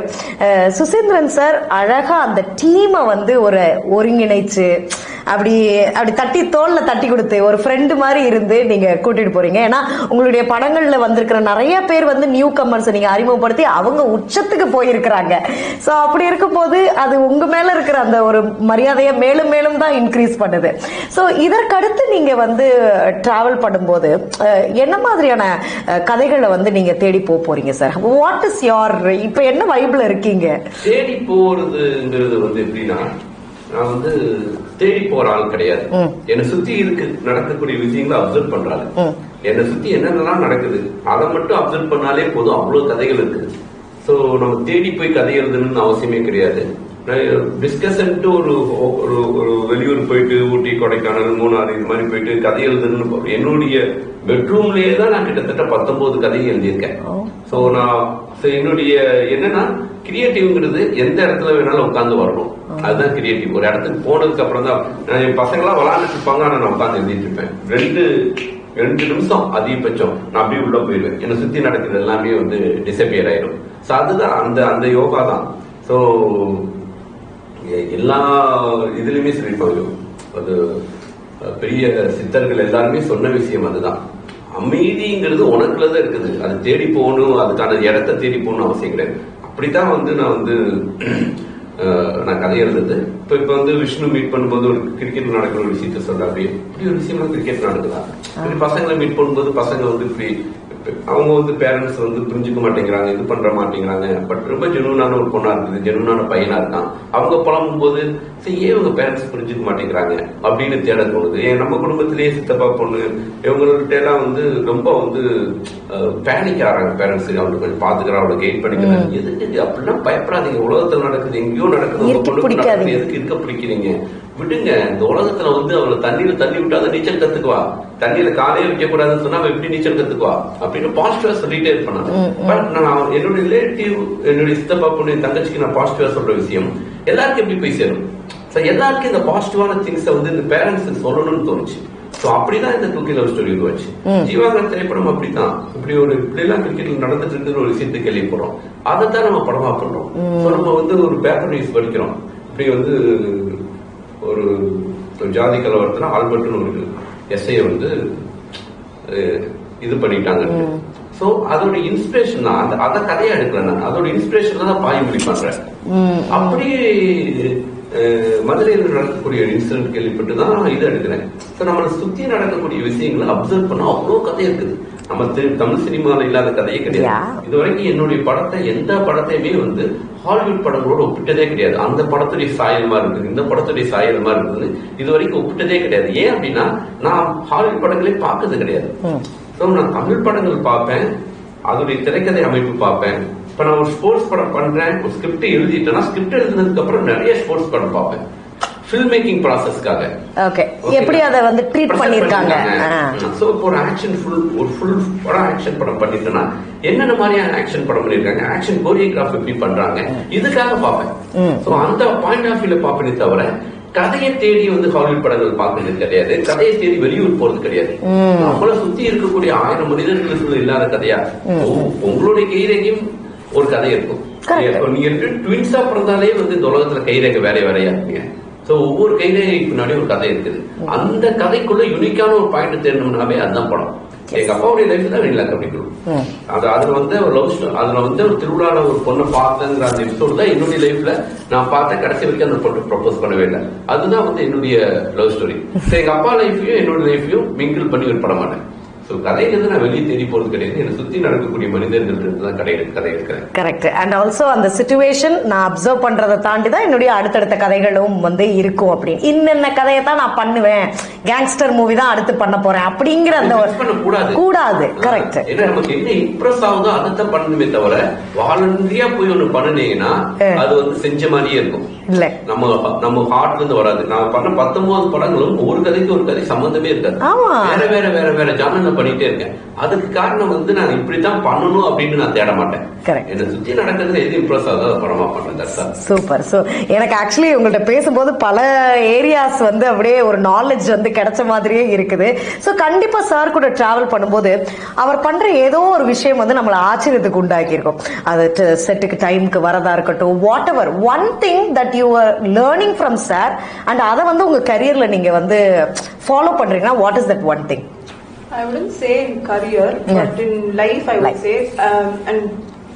[SPEAKER 1] Suseenthiran sir அழகா அந்த டீமை வந்து ஒரு ஒருங்கிணைச்சு அப்படி தட்டி தோல்ல தட்டி கொடுத்து ஒரு ஃப்ரெண்டு மாதிரி இருந்து நீங்க கூட்டிட்டு போறீங்க. ஏன்னா உங்களுடைய படங்கள்ல வந்திருக்கிற நிறைய பேர் வந்து நியூ கமர்ஸ் நீங்க அறிமுகப்படுத்தி அவங்க உச்சத்துக்கு போயிருக்கிறாங்க. ஸோ அப்படி இருக்கும் போது அது உங்க மேல இருக்கிற அந்த ஒரு மரியாதையை மேலும் மேலும் தான் இன்க்ரீஸ் பண்ணுது. ஸோ இதற்கடுத்து நீங்க வந்து டிராவல் பண்ணும்போது என்ன மாதிரியான கதைகளை வந்து நீங்க தேடி போறீங்க சார்? வாட் இஸ் யோர் இப்ப என்ன வைப்ல இருக்கீங்க?
[SPEAKER 2] தேடி போறதுங்கிறது வந்து எப்படின்னா, நான் வந்து தேடி போற ஆள் கிடையாது. என்னை சுத்தி நடக்கக்கூடிய விஷயங்களை அப்சர்வ் பண்றாங்க. என்னை சுத்தி என்னென்னலாம் நடக்குது அதை மட்டும் அப்சர்வ் பண்ணாலே போதும், அவ்வளவு கதைகள் இருக்கு. சோ நம்ம தேடி போய் கதை எழுதணும்னு அவசியமே கிடையாது. டிஸ்கஷன்ட்டு ஒரு வெளியூர் போயிட்டு ஊட்டி, கொடைக்கானல், மூணாறு இது மாதிரி போயிட்டு கதை எழுதணும்னு என்னுடைய பெட்ரூம்லயே தான் நான் கிட்டத்தட்ட 19 கதையை எழுதியிருக்கேன். சோ நான் என்னுடைய என்னன்னா கிரியேட்டிவ்ங்கிறது எந்த இடத்துல வேணாலும் உட்காந்து வரணும், அதுதான் கிரியேட்டிவ். ஒரு இடத்துக்கு போனதுக்கு அப்புறம் தான் என் பசங்களாம் விளையாண்டுட்டு இருப்பாங்க, ஆனா நான் உட்காந்து எழுதிட்டு இருப்பேன். 2 நிமிஷம் அதிகபட்சம் நான் அப்படியே உள்ள போயிடுவேன். என்னை சுத்தி நடக்கிறது எல்லாமே வந்து டிசப்பியர் ஆயிடும். சோ அதுதான் அந்த யோகா தான். சோ எல்லா இதுலயுமே சொல்லிப்பாங்க, அது பெரிய சித்தர்கள் எல்லாருமே சொன்ன விஷயம் அதுதான். அமைதிங்கிறது உனக்குள்ளதான் இருக்குது, அது தேடி போகணும், அதுக்கான இடத்த தேடி போகணும் அவசியம் கிடையாது. அப்படித்தான் வந்து நான் கதை எழுதுது. இப்ப வந்து விஷ்ணு மீட் பண்ணும்போது ஒரு கிரிக்கெட் நடக்கிற ஒரு விஷயத்த சொல்ற, இப்படி ஒரு விஷயம் கிரிக்கெட் நடக்குதா, பசங்களை மீட் பண்ணும்போது பசங்க வந்து இப்படி அவங்க வந்து பேரண்ட்ஸ் வந்து புரிஞ்சுக்க மாட்டேங்கிறாங்க, இது பண்ற மாட்டேங்கிறாங்க. பட் ரொம்ப ஜெனுவனான ஒரு பொண்ணா இருக்குது, ஜெனுவனான பையனா இருக்கான். அவங்க புலம்பும் போது ஏன் இவங்க பேரண்ட்ஸ் புரிஞ்சுக்க மாட்டேங்கிறாங்க அப்படின்னு தேட தோணுது. ஏன் நம்ம குடும்பத்திலேயே சித்தப்பா பொண்ணு இவங்கள்ட்ட எல்லாம் வந்து ரொம்ப வந்து பேனிக் ஆறாங்க பேரண்ட்ஸ். அவங்களுக்கு கொஞ்சம் பாத்துக்கிறா, அவளை கைட் பண்ணிக்கிறாங்க. எதுக்கு அப்படின்னா பயப்படாதீங்க, உலகத்துல நடக்குது, எங்கேயோ நடக்குது, எதுக்கு இருக்க பிடிக்கிறீங்க, விடுங்க. இந்த உலகத்துல வந்து அவளை தண்ணியில தள்ளி விட்டாதான் நீச்சல் கத்துக்குவா, தண்ணியில காலையே வைக்க கூடாதுன்னு சொன்னா அவன் எப்படி நீச்சல் கத்துக்குவா அப்படின்னு பாசிட்டிவா சொல்லிட்டே இருப்பாங்க. பட் நான் என்னுடைய ரிலேட்டிவ், என்னுடைய சித்தப்பா பொண்ணு, என் தங்கச்சிக்கு நான் பாசிட்டிவா சொல்ற விஷயம் எல்லாருக்கும் எப்படி போய் சேரும். எல்லாருக்கும் இந்த பாசிட்டிவான திங்ஸ் வந்து இந்த பேரண்ட்ஸ் சொல்லணும்னு தோணுச்சு. சோ அப்படிதான் இந்த 2K லவ் ஸ்டோரி உருவாச்சு. ஜீவாகர் திரைப்படம் அப்படித்தான், இப்படி எல்லாம் கிரிக்கெட்ல நடந்துட்டு இருக்கிற ஒரு விஷயத்தை கேள்விப்படுறோம், அதைத்தான் நம்ம படமா பண்றோம். நம்ம வந்து ஒரு பேப்பர் நியூஸ் படிக்கிறோம், இப்படி வந்து ஒரு ஜாதி கலவரத்துல ஆல்பர்ட்னு ஒரு எஸ்ஐ வந்து இது பண்ணிட்டாங்க. சோ அதோட இன்ஸ்பிரேஷன் தான், அத கதையா எடுக்கல, நான் அதோட இன்ஸ்பிரேஷன் தான் பாய்மொழி பண்றேன். அப்படியே மதுரையில் நடக்கக்கூடிய இன்சிடென்ட் கேள்விப்பட்டு தான் இது எடுக்கிறேன். நம்மளை சுத்தி நடக்கக்கூடிய விஷயங்களை அப்சர்வ் பண்ண அவ்வளவு கதை இருக்குது. நம்ம தமிழ் சினிமாவில் இல்லாத கதையே கிடையாது. இது வரைக்கும் என்னுடைய படத்தை எந்த படத்தையுமே வந்து ஹாலிவுட் படங்களோட ஒப்பிட்டதே கிடையாது. அந்த படத்துடைய சாயல்மா இருக்குது, இந்த படத்துடைய சாயல்மா இருக்குது, இது வரைக்கும் ஒப்பிட்டதே கிடையாது. ஏன் அப்படின்னா நான் ஹாலிவுட் படங்களே பார்த்தது கிடையாது. நான் தமிழ் படங்கள் பார்ப்பேன், அதோடைய திரைக்கதை அமைப்பு பார்ப்பேன். இப்ப நான் ஒரு ஸ்போர்ட்ஸ் படம் பண்றேன், ஒரு ஸ்கிரிப்ட் எழுதிட்டேன்னா ஸ்கிரிப்ட் எழுதுனதுக்கு அப்புறம் நிறைய ஸ்போர்ட்ஸ் படம் பார்ப்பேன், ஃபில்ம் மேக்கிங் ப்ராசஸ்க்காக.
[SPEAKER 1] ஓகே, எப்படி அதை வந்து ட்ரீட் பண்ணிருக்காங்க.
[SPEAKER 2] சோ ஒரு ஆக்ஷன் ஃபுல் படம் ஆக்ஷன் படம் பண்ணிட்டேன்னா என்னென்ன மாதிரியான ஆக்ஷன் படம் பண்ணிருக்காங்க, ஆக்ஷன் கோரியோகிராஃபி எப்படி பண்றாங்க, இதுக்காக பார்ப்பேன். சோ அந்த பாயிண்ட் ஆஃப் வியூல பார்ப்பேனே தவிர கதையை தேடி வந்து ஹாலிவுட் படங்கள் பார்க்கறது கிடையாது, கதையை தேடி வெளியூர் போறது கிடையாது. நம்மள சுத்தி இருக்கக்கூடிய 1000 மனிதர்களுக்குள்ள இல்லாத கதையா உங்களுடைய கைரேகையும் ஒரு கதை இருக்கும். நீங்க ட்வின்ஸா பிறந்தாலே வந்து இந்த உலகத்துல கைரேகை வேற வேறையா இருப்பீங்க. சோ ஒவ்வொரு கைரேகைக்கு முன்னாடி ஒரு கதை இருக்குது. அந்த கதைக்குள்ள யூனிக்கான ஒரு பாயிண்ட் தேடணும்னாவே அதுதான் படம். எங்க அப்பாவுடைய லைஃப் தான் வெளியில கப்பிக்கணும். அதுல வந்து அதுல வந்து ஒரு திருவிழால ஒரு பொண்ணை பார்த்தங்கிற அந்த எபிசோடு தான் என்னுடைய லைஃப்ல நான் பார்த்த கடைசி வரைக்கும் அந்த பொண்ணு ப்ரொபோஸ் பண்ணவே இல்லை. அதுதான் வந்து என்னுடைய லவ் ஸ்டோரி. எங்க அப்பா லைஃபையும் என்னோட லைஃபையும் மிங்கிள் பண்ணி ஒரு பட மாட்டேன். சோ கதையிலிருந்து நான் வெளியே தேடி போறது கிடையாது, என்னை சுத்தி நடக்கக்கூடிய மனிதர்கள் தான் கதை இருக்கிறேன்.
[SPEAKER 1] கரெக்ட். அண்ட் ஆல்சோ அந்த சிச்சுவேஷன் நான் அப்சர்வ் பண்றதை தாண்டி தான் என்னுடைய அடுத்தடுத்த கதைகளும் வந்து இருக்கும். அப்படின்னு இன்னென்ன கதையை தான் நான் பண்ணுவேன், கேங்ஸ்டர் மூவி தான் அடுத்து பண்ண போறேன் அப்படிங்கிற அந்த கூடாது. கரெக்ட்.
[SPEAKER 2] ஏன்னா நமக்கு என்ன இம்ப்ரெஸ் ஆகுதோ அதைத்தான் பண்ணணுமே தவிர வாலண்டரியா போய் ஒண்ணு பண்ணுனீங்கன்னா அது வந்து செஞ்ச மாதிரியே இருக்கும்.
[SPEAKER 1] இல்ல
[SPEAKER 2] நம்ம ஹார்ட்ல இருந்து வராது. நான் பண்ண 19 படங்களும் ஒரு கதைக்கு ஒரு கதை சம்பந்தமே இருக்காது. வேற வேற வேற வேற ஜானல்ல பண்ணிட்டே இருக்கேன். அதுக்கு காரணம் வந்து நான் இப்படித்தான் பண்ணணும் அப்படின்னு நான் தேட மாட்டேன். என்ன சுத்தி நடக்கிறதுல எது இம்ப்ரெஸ் ஆகுதோ அதை படமா பண்றேன்.
[SPEAKER 1] சூப்பர். சோ எனக்கு ஆக்சுவலி உங்கள்ட்ட பேசும்போது பல ஏரியாஸ் வந்து அப்படியே ஒரு நாலேஜ் வந்து கிடைச்ச மாதிரியே இருக்குது. சோ கண்டிப்பா சார் கூட டிராவல் பண்ணும்போது அவர் பண்ற ஏதோ ஒரு விஷயம் வந்து நம்மள ஆச்சரியத்துக்கு உண்டாக்கி இருக்கும். அது செட்டுக்கு டைமுக்கு வரதா இருக்கட்டும், what ever one thing that you are learning from sir and அதை வந்து உங்க கரியர்ல நீங்க வந்து ஃபாலோ பண்றீங்கன்னா what is that one thing?
[SPEAKER 4] I wouldn't say in career, but in life I would say, and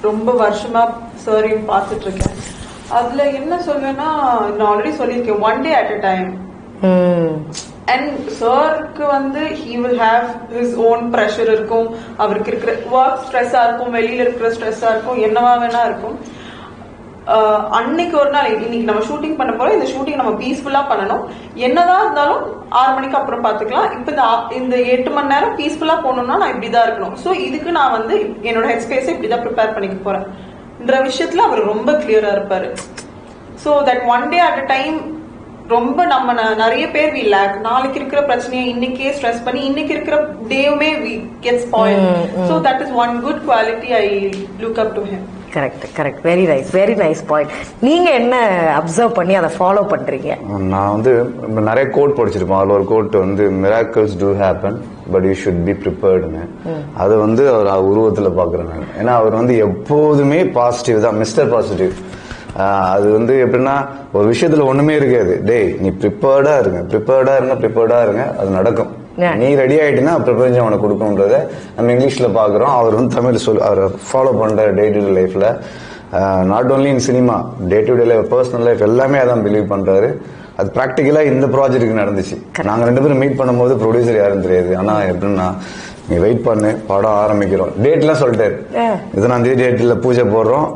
[SPEAKER 4] ரொம்ப வருஷமா சாரையும் பார்த்துட்டு இருக்கேன். அதுல என்ன சொல்வேன்னா, நான் ஆல்ரெடி சொல்லியிருக்கேன், one day at a time. And சாருக்கு வந்து he will have his own pressure இருக்கும், அவருக்கு இருக்கிற ஒர்க் ஸ்ட்ரெஸ்ஸா இருக்கும், வெளியில இருக்கிற ஸ்ட்ரெஸ்ஸா இருக்கும், என்னவா வேணா இருக்கும். அன்னைக்கு ஒரு நாள், இன்னைக்கு நம்ம ஷூட்டிங் பண்ண போறோம், இந்த ஷூட்டிங் நம்ம பீஸ்ஃபுல்லா பண்ணணும், என்னதான் இருந்தாலும் 6 மணிக்கு அப்புறம் பாத்துக்கலாம், இப்ப இந்த 8 மணி நேரம் பீஸ்ஃபுல்லா போகணும்னா நான் இப்படிதான் இருக்கணும். சோ இதுக்கு நான் வந்து என்னோட ஹெட் ஸ்பேஸை இப்படிதான் ப்ரிப்பேர் பண்ணிக்க போறேன்ற விஷயத்துல அவர் ரொம்ப கிளியரா இருப்பாரு. So that one day at a time ரொம்ப நம்ம நிறைய பேர் வி லேக். நாளைக்கு இருக்கிற பிரச்சனையை இன்னைக்கே ஸ்ட்ரெஸ் பண்ணி இன்னைக்கு இருக்கிற டேவுமே we get spoil. So that is one good quality I look up to him.
[SPEAKER 1] Correct correct. Very nice point. நீங்க என்ன அப்சர்வ் பண்ணி அதை ஃபாலோ பண்றீங்க?
[SPEAKER 3] நான் வந்து நிறைய கோட் படிச்சிருப்பேன். அதுல ஒரு கோட் வந்து miracles do happen but you should be preparedனு. அது வந்து அவர் உருவத்துல பாக்குறேன் நான். ஏன்னா அவர் வந்து எப்போதுமே பாசிட்டிவ் தான், மிஸ்டர் பாசிட்டிவ். அது வந்து எப்படின்னா ஒரு விஷயத்துல ஒண்ணுமே இருக்காது, டேய் நீ ப்ரிப்பேர்டா இருங்க அது நடக்கும், நீ ரெடி ஆயிட்டீங்கன்னா பிரபஞ்சம் அவனை கொடுக்கும்ன்றத நம்ம இங்கிலீஷ்ல பாக்குறோம். அவர் வந்து தமிழ் அவர் ஃபாலோ பண்ற டே டு டே லைஃப்ல, not only in cinema, day to day life, personal life எல்லாமே அதான் பிலீவ் பண்றாரு. அது பிராக்டிக்கலா இந்த ப்ராஜெக்ட்டுக்கு நடந்துச்சு. நாங்க 2 பேரும் மீட் பண்ணும்போது ப்ரொடியூசர் யாரும் தெரியாது. ஆனா எப்படின்னா, நீ வெயிட் பண்ணு, படம் ஆரம்பிக்கிறோம், டேட் எல்லாம் சொல்லிட்டாரு, 1ஆம் தேதி டேட்ல பூஜை போடுறோம்,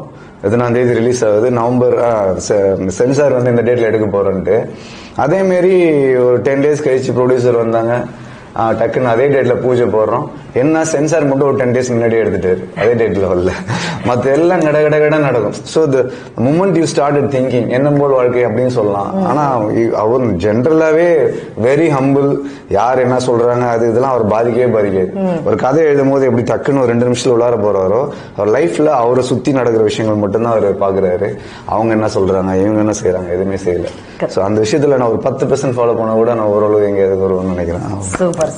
[SPEAKER 3] 1ஆம் தேதி ரிலீஸ் ஆகுது, நவம்பர் சென்சார் வந்து இந்த டேட்ல எடுக்க போறோன்ட்டு. அதே மாதிரி ஒரு 10 days கழிச்சு ப்ரொடியூசர் வந்தாங்க, டக்குன்னு அதே டேட்ல பூஜை போடுறோம். என்ன சென்சார் மட்டும் ஒரு 10 days முன்னாடி எடுத்துட்டாரு, அதே டேட்ல வரல, மத்த எல்லாம் கட நடக்கும். So the moment you started thinking என்ன போல் வாழ்க்கை அப்படின்னு சொல்லலாம். ஆனா அவர் ஜென்ரலாவே வெரி ஹம்பிள், யார் என்ன சொல்றாங்க அது இதெல்லாம் அவர் பாதிக்காது. ஒரு கதை எழுதும் போது எப்படி டக்குன்னு ஒரு 2 நிமிஷத்துல உள்ளார போறாரோ, அவர் லைஃப்ல அவரை சுத்தி நடக்கிற விஷயங்கள் மட்டும்தான் அவர் பாக்குறாரு. அவங்க என்ன சொல்றாங்க, இவங்க என்ன செய்யறாங்க, எதுவுமே செய்யல. ஸோ அந்த விஷயத்துல நான் ஒரு 10% ஃபாலோ பண்ண கூட நான் ஓரளவு எங்கேயாவது வருவேன்னு நினைக்கிறேன்.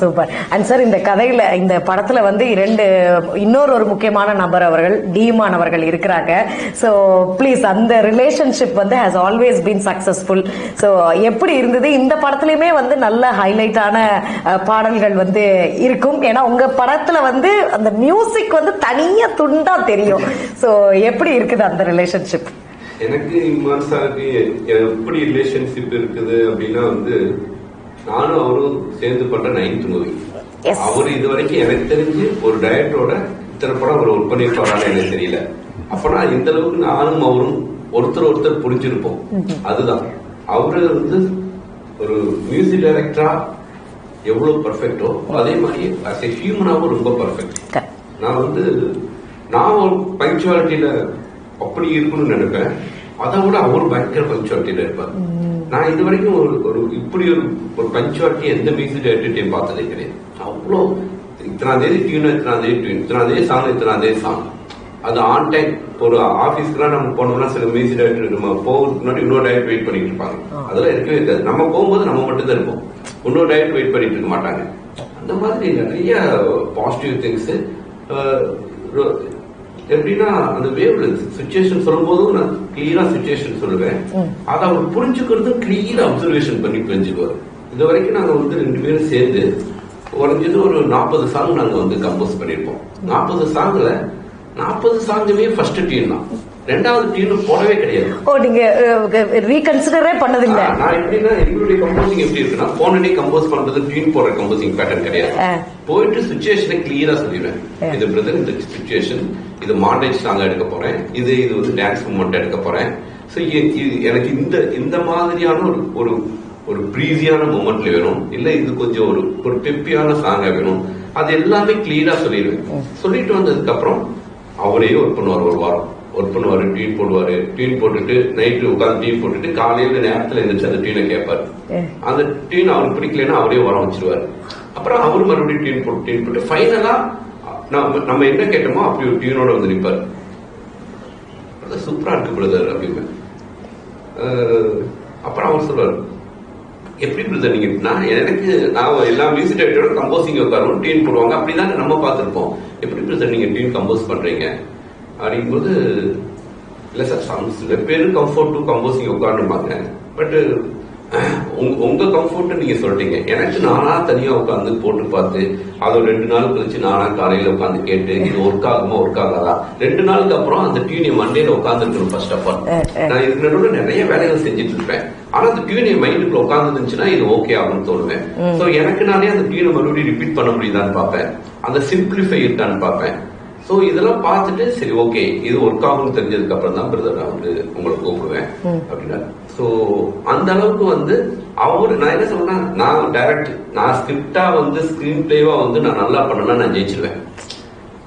[SPEAKER 1] சூப்பர். அண்ட் சார், இந்த கதையில இந்த படத்துல வந்து இன்னொரு முக்கியமான நபர் அவர்கள் டீமான் அவர்கள் இருக்கிறாங்க. சோ ப்ளீஸ், அந்த ரிலேஷன்ஷிப் வந்து has always been successful. So எப்படி இருந்தது? இந்த படத்துலயுமே வந்து நல்ல ஹைலைட்டான பாடல்கள் வந்து இருக்கும். ஏன்னா உங்க படத்துல வந்து அந்த மியூசிக் வந்து தனியா துண்டா தெரியும். சோ எப்படி இருக்குது அந்த ரிலேஷன்ஷிப்?
[SPEAKER 2] எனக்கு இம்மான் சாருக்கு எப்படி ரிலேஷன்ஷிப் இருக்குது அப்படின்னா வந்து, நானும் அவரும் சேர்ந்து பண்ற 9th மூவி. அவரு இது வரைக்கும் எனக்கு தெரிஞ்சு ஒரு டைரக்டரோட இத்தனை படம் அவர் ஒர்க் பண்ணிருப்பாரான்னு எனக்கு தெரியல. அப்பனா இந்த அளவுக்கு நானும் அவரும் ஒருத்தர் புரிஞ்சிருப்போம். அதுதான் அவரு வந்து ஒரு மியூசிக் டைரக்டரா எவ்வளவு பர்ஃபெக்டோ அதே மாதிரி அஸ் எ ஹியூமனாவும் ரொம்ப பர்ஃபெக்ட். நான் ஒரு பங்க்சுவாலிட்டியில அப்படி இருக்கணும்னு நினைப்பேன். அதை விட அவர் பயங்கர பங்க்சுவாலிட்டியில இருப்பார். நான் இது வரைக்கும் ஒரு இப்படி ஒரு பங்க்சுவாலிட்டி எந்த மியூசிக் டைரக்டர்டையும் பார்த்ததே கிடையாது. அவ்வளோ 1ஆம் தேதி டியூன், 1ஆம் தேதி டியூன், 1ஆம் தேதி சாங், 1ஆம் தேதி சாங், அது ஆன் டைம். ஒரு ஆபீஸ்க்குலாம் நம்ம போனோம்னா சில மியூசிக் டைரக்டர் நம்ம போகிறதுக்கு முன்னாடி இன்னொரு டைரக்டர் வெயிட் பண்ணிட்டு இருப்பாங்க. அதெல்லாம் இருக்கவே இருக்காது. நம்ம போகும்போது நம்ம மட்டும் தான் இருப்போம், இன்னொரு டைரக்டர் வெயிட் பண்ணிட்டு இருக்க மாட்டாங்க. அந்த மாதிரி நிறைய பாசிட்டிவ் திங்ஸ். எப்படின்னா அந்த வேவ்ல சிச்சுவேஷன் சொல்லும் போதும் நான் கிளியரா சிச்சுவேஷன் சொல்லுவேன். அதை அவர் புரிஞ்சுக்கிறதும் கிளியரா அப்சர்வேஷன் பண்ணி புரிஞ்சுக்குவார். இது வரைக்கும் நாங்க வந்து 2 பேரும் சேர்ந்து குறைஞ்சது ஒரு 40 சாங் நாங்க வந்து கம்போஸ் பண்ணிருப்போம். 40 சாங்குமே ஃபர்ஸ்ட் டியூன் தான். ரெண்டாவது டியூன் போடவே கிடையாது.
[SPEAKER 1] ஓ, நீங்க ரீகன்சிடரே பண்ணதில்லை?
[SPEAKER 2] நான் எப்படின்னா எங்களுடைய கம்போசிங் எப்படி இருக்குன்னா போன டே கம்போஸ் பண்றது டியூன் போடுற கம்போசிங் பேட்டர்ன் கிடையாது. போயிட்டு சுச்சுவேஷனை கிளியரா சொல்லிடுவேன். இது பிரதர் இந்த சுச்சுவேஷன், இது மாண்டேஜ் சாங் எடுக்க போறேன், இது வந்து டான்ஸ் மூமெண்ட் எடுக்க போறேன். ஸோ எனக்கு இந்த மாதிரியான ஒரு ஒரு ப்ரீஸியான மூமெண்ட்ல வேணும், இல்ல இது கொஞ்சம் ஒரு பெப்பியான சாங்கா வேணும், அது எல்லாமே கிளியரா சொல்லிடுவேன். சொல்லிட்டு வந்ததுக்கு அப்புறம் அவரே ஒர்க் பண்ணுவார். ஒரு வாரம் ஒர்க் பண்ணுவாரு, டியூன் போடுவாரு. டியூன் போட்டுட்டு நைட்டு உட்காந்து டியூன் போட்டுட்டு காலையில நேரத்துல எழுந்திரிச்சு அந்த டியூனை கேட்பாரு. அந்த டியூன் அவருக்கு பிடிக்கலன்னா அவரே வர வச்சிருவாரு. அப்புறம் அவரு மறுபடியும் டியூன் போட்டு ஃபைனலா நம்ம என்ன கேட்டோமோ அப்படி ஒரு டியூனோட வந்து நிற்பாரு. சூப்பரா இருக்கு பிரதர் அப்படின்னு. அப்புறம் அவர் சொல்றாரு, எப்படி பிரதர் நீங்க நான் எல்லா மியூசிக் டைரக்டரோட கம்போசிங் உட்காரும் டியூன் போடுவாங்க, அப்படிதான் நம்ம பார்த்திருப்போம். எப்படி பிரதர் நீங்க டியூன் கம்போஸ் பண்றீங்க அப்படிங்கும்போது, இல்ல சார் சில பேரு கம்ஃபர்ட் டு கம்போசிங் உட்காந்துருப்பாங்க, பட் உங்க கம்ஃபர்ட் நீங்க சொல்றீங்க. எனக்கு நானா தனியா உட்காந்து போட்டு பார்த்து அதை 2 நாள் கழிச்சு நானா காலையில உட்காந்து கேட்டு இது ஒர்க் ஆகுமா ஒர்க் ஆகாதா, 2 நாளுக்கு அப்புறம் அந்த டியூனை மண்டேல உட்கார்ந்து இருக்கணும். ஃபர்ஸ்ட் ஆஃப் ஆல் நான் இதுக்கு நடுவில் நிறைய வேலைகள் செஞ்சுட்டு இருப்பேன். ஆனா அந்த டியூனை மைண்டுக்குள்ள உட்கார்ந்து இருந்துச்சுன்னா இது ஓகே ஆகும்னு தோணுவேன். சோ எனக்கு நானே அந்த டியூனை மறுபடியும் ரிப்பீட் பண்ண முடியுதான்னு பார்ப்பேன், அந்த சிம்பிளிஃபை இருக்கான்னு பார்ப்பேன். சோ இதெல்லாம் பார்த்துட்டு சரி ஓகே இது ஒர்க் ஆகும்னு தெரிஞ்சதுக்கு அப்புறம் தான் பிரதர் நான் வந்து உங்களை கூப்பிடுவேன் அப்படின்னா. சோ அந்த அளவுக்கு வந்து அவரு நான் என்ன சொல்றேன்னா, நான் டைரக்ட் நான் ஸ்கிரிப்டா வந்து ஸ்கிரீன் பிளேவா வந்து நான் நல்லா பண்ணனா நான் ஜெயிச்சிருவேன்.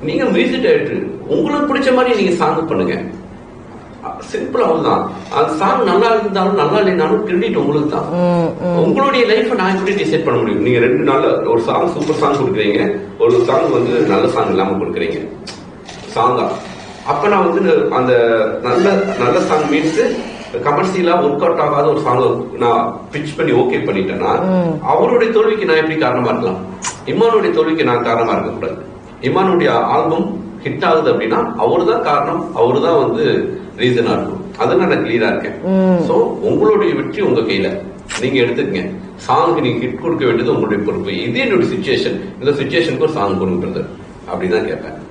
[SPEAKER 2] நீங்க மியூசிக் டைரக்டர் உங்களுக்கு பிடிச்ச மாதிரி நீங்க சாங் பண்ணுங்க, சிம்பிள் அவ்வளவுதான். அந்த சாங் நல்லா இருந்தாலும் நல்லா இல்லைனாலும் கிரெடிட் உங்களுக்கு தான். உங்களுடைய லைஃப் நான் எப்படி டிசைட் பண்ண முடியும்? நீங்க 2 நாள்ல ஒரு சாங் சூப்பர் சாங் கொடுக்குறீங்க, ஒரு சாங் வந்து நல்ல சாங் இல்லாம கொடுக்குறீங்க சாங்கா. அப்ப நான் வந்து அந்த நல்ல சாங் மீன்ஸ் கமர்ஷியலா ஒர்க் அவுட் ஆகாத ஒரு சாங் நான் பிட்ச் பண்ணி ஓகே பண்ணிட்டேன்னா அவருடைய தோல்விக்கு நான் எப்படி காரணமா இருக்கலாம்? இமானுடைய தோல்விக்கு நான் காரணமா இருக்க கூடாது. இமானுடைய ஆல்பம் ஹிட் ஆகுது அப்படின்னா அவருதான் காரணம், அவருதான் வந்து ரீசனா இருக்கும். அதனால நான் கிளியரா இருக்கேன். சோ உங்களுடைய வெற்றி உங்க கையில, நீங்க எடுத்துக்கங்க. சாங்க்கு நீங்க ஹிட் கொடுக்க வேண்டியது உங்களுடைய பொறுப்பு. இது என்னுடைய சிச்சுவேஷன், இந்த சிச்சுவேஷனுக்கு ஒரு சாங் கொடுக்கிறது அப்படிதான் கேட்பேன்.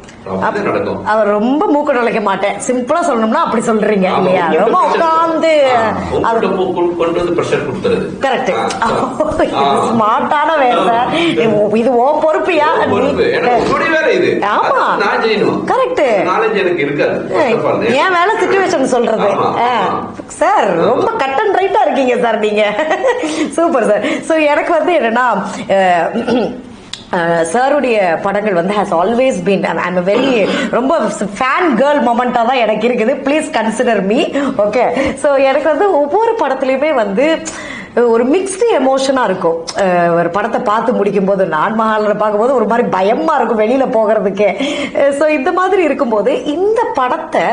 [SPEAKER 2] நடக்கும்.
[SPEAKER 1] அவர் ரொம்ப மூக்க நுழைக்க மாட்டேன், சிம்பிளா சொல்லணும்னா அப்படி சொல்றீங்க இல்லையா? ரொம்ப உட்கார்ந்து
[SPEAKER 2] கொண்டு வந்து பிரஷர் கொடுத்துறது.
[SPEAKER 1] கரெக்ட், ஸ்மார்ட்டான வேலை. இது ஓ பொறுப்பியா?
[SPEAKER 2] வேலை இது. ஆமா நான் செய்யணும்.
[SPEAKER 1] கரெக்ட்.
[SPEAKER 2] நாலேஜ் எனக்கு இருக்காது.
[SPEAKER 1] ஏன் வேலை சிச்சுவேஷன் சொல்றது சார். ரொம்ப கட் அண்ட் ரைட்டா இருக்கீங்க சார் நீங்க. Super sir. சோ எனக்கு வந்து என்னன்னா சாருடைய படங்கள் வந்து has always been I'm very ரொம்ப ஃபேன் கேர்ள் மொமெண்டா தான் எனக்கு இருக்குது. Please consider me. Okay. So எனக்கு வந்து ஒவ்வொரு படத்துலையுமே வந்து ஒரு மிக்ஸ்டு எமோஷனா இருக்கும். ஒரு படத்தை பார்த்து முடிக்கும் போது, நான் மகாலரை பார்க்கும்போது ஒரு மாதிரி பயமா இருக்கும் வெளியில போகிறதுக்கே. ஸோ இந்த மாதிரி இருக்கும்போது இந்த படத்தை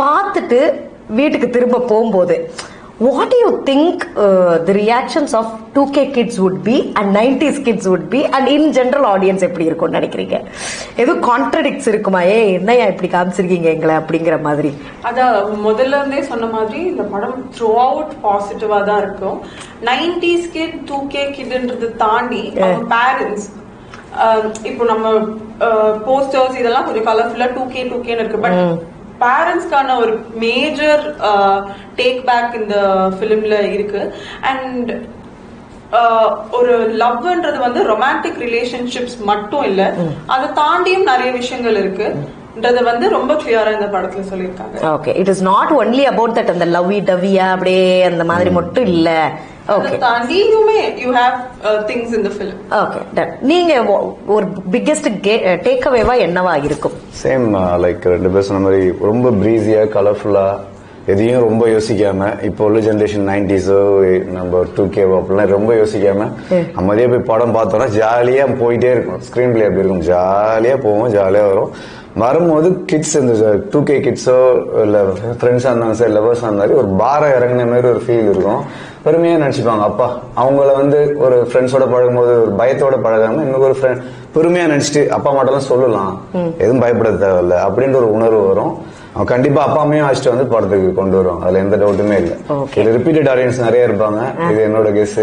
[SPEAKER 1] பார்த்துட்டு வீட்டுக்கு திரும்ப போகும்போது what do you think the reactions of 2K kids would be and 90s kids would be and in general audience எப்படி இருக்கும்னு நினைக்கிறீங்க? எதுவும் கான்ட்ரடிக்ட்ஸ் இருக்குமா? என்னையா இப்படி காமிச்சிருக்கீங்க எங்களை அப்படிங்கிற மாதிரி?
[SPEAKER 4] அதான் முதல்ல இருந்தே சொன்ன மாதிரி இந்த படம் த்ரூ அவுட் பாசிட்டிவா தான் இருக்கும். 90s கிட் 2K கிட்ன்றது தாண்டி அவங்க பேரண்ட்ஸ், இப்போ நம்ம போஸ்டர்ஸ் இதெல்லாம் கொஞ்சம் கலர்ஃபுல்லா 2K இருக்கு, பட் பேரண்ட்ஸ்க்கான ஒரு மேஜர் டேக் பேக் இந்த பிலிம்ல இருக்கு. அண்ட் ஒரு லவ்ன்றது வந்து ரொமான்டிக் ரிலேஷன்ஷிப்ஸ் மட்டும் இல்ல, அதை தாண்டியும் நிறைய விஷயங்கள் இருக்கு. வந்து ரொம்ப கிளியரா இந்த படத்துல சொல்லிருக்காங்க.
[SPEAKER 1] Okay, it is not only about that அந்த லவ்வி டவ்வியா அப்படியே அந்த மாதிரி மட்டும் இல்ல. ஓகே,
[SPEAKER 4] தாண்டி you have things in the film.
[SPEAKER 1] Okay, done. நீங்க ஒரு பிக்கெஸ்ட் டேக் அவேவா என்னவா இருக்கும்?
[SPEAKER 3] சேம் லைக் 2 பேர் சொன்ன மாதிரி ரொம்ப பிரீஸியா கலர்ஃபுல்லா எதையும் ரொம்ப யோசிக்காம, இப்போ உள்ள ஜென்ரேஷன் 90s நம்ம 2K அப்படிலாம் ரொம்ப யோசிக்காம அமைதியா போய் படம் பார்த்தோம்னா ஜாலியா போயிட்டே இருக்கும். ஸ்கிரீன் பிளே அப்படி இருக்கும், ஜாலியா போவோம், ஜாலியா வரும். வரும்போது கிட்ஸ் இந்த 2K கிட்ஸோ இல்ல ஃப்ரெண்ட்ஸா இருந்தாலும் சரி லவர்ஸா இருந்தாலும் ஒரு பாரம் இறங்கின மாதிரி ஒரு ஃபீல் இருக்கும். பெருமையா நினைச்சுப்பாங்க. அப்பா அவங்கள வந்து ஒரு ஃப்ரெண்ட்ஸோட பழகும் போது ஒரு பயத்தோட பழகாம இன்னொரு ஒரு ஃப்ரெண்ட் பெருமையா நினைச்சிட்டு அப்பா மட்டும் சொல்லலாம், எதுவும் பயப்பட தேவையில்ல அப்படின்ற ஒரு உணர்வு வரும். அவன் கண்டிப்பா அப்பா அம்மையும் அழைச்சிட்டு வந்து படத்துக்கு கொண்டு வருவாங்க, அதுல எந்த டவுட்டுமே இல்ல. இது ரிப்பீட்டட் ஆடியன்ஸ் நிறைய இருப்பாங்க, இது என்னோட கெஸ்.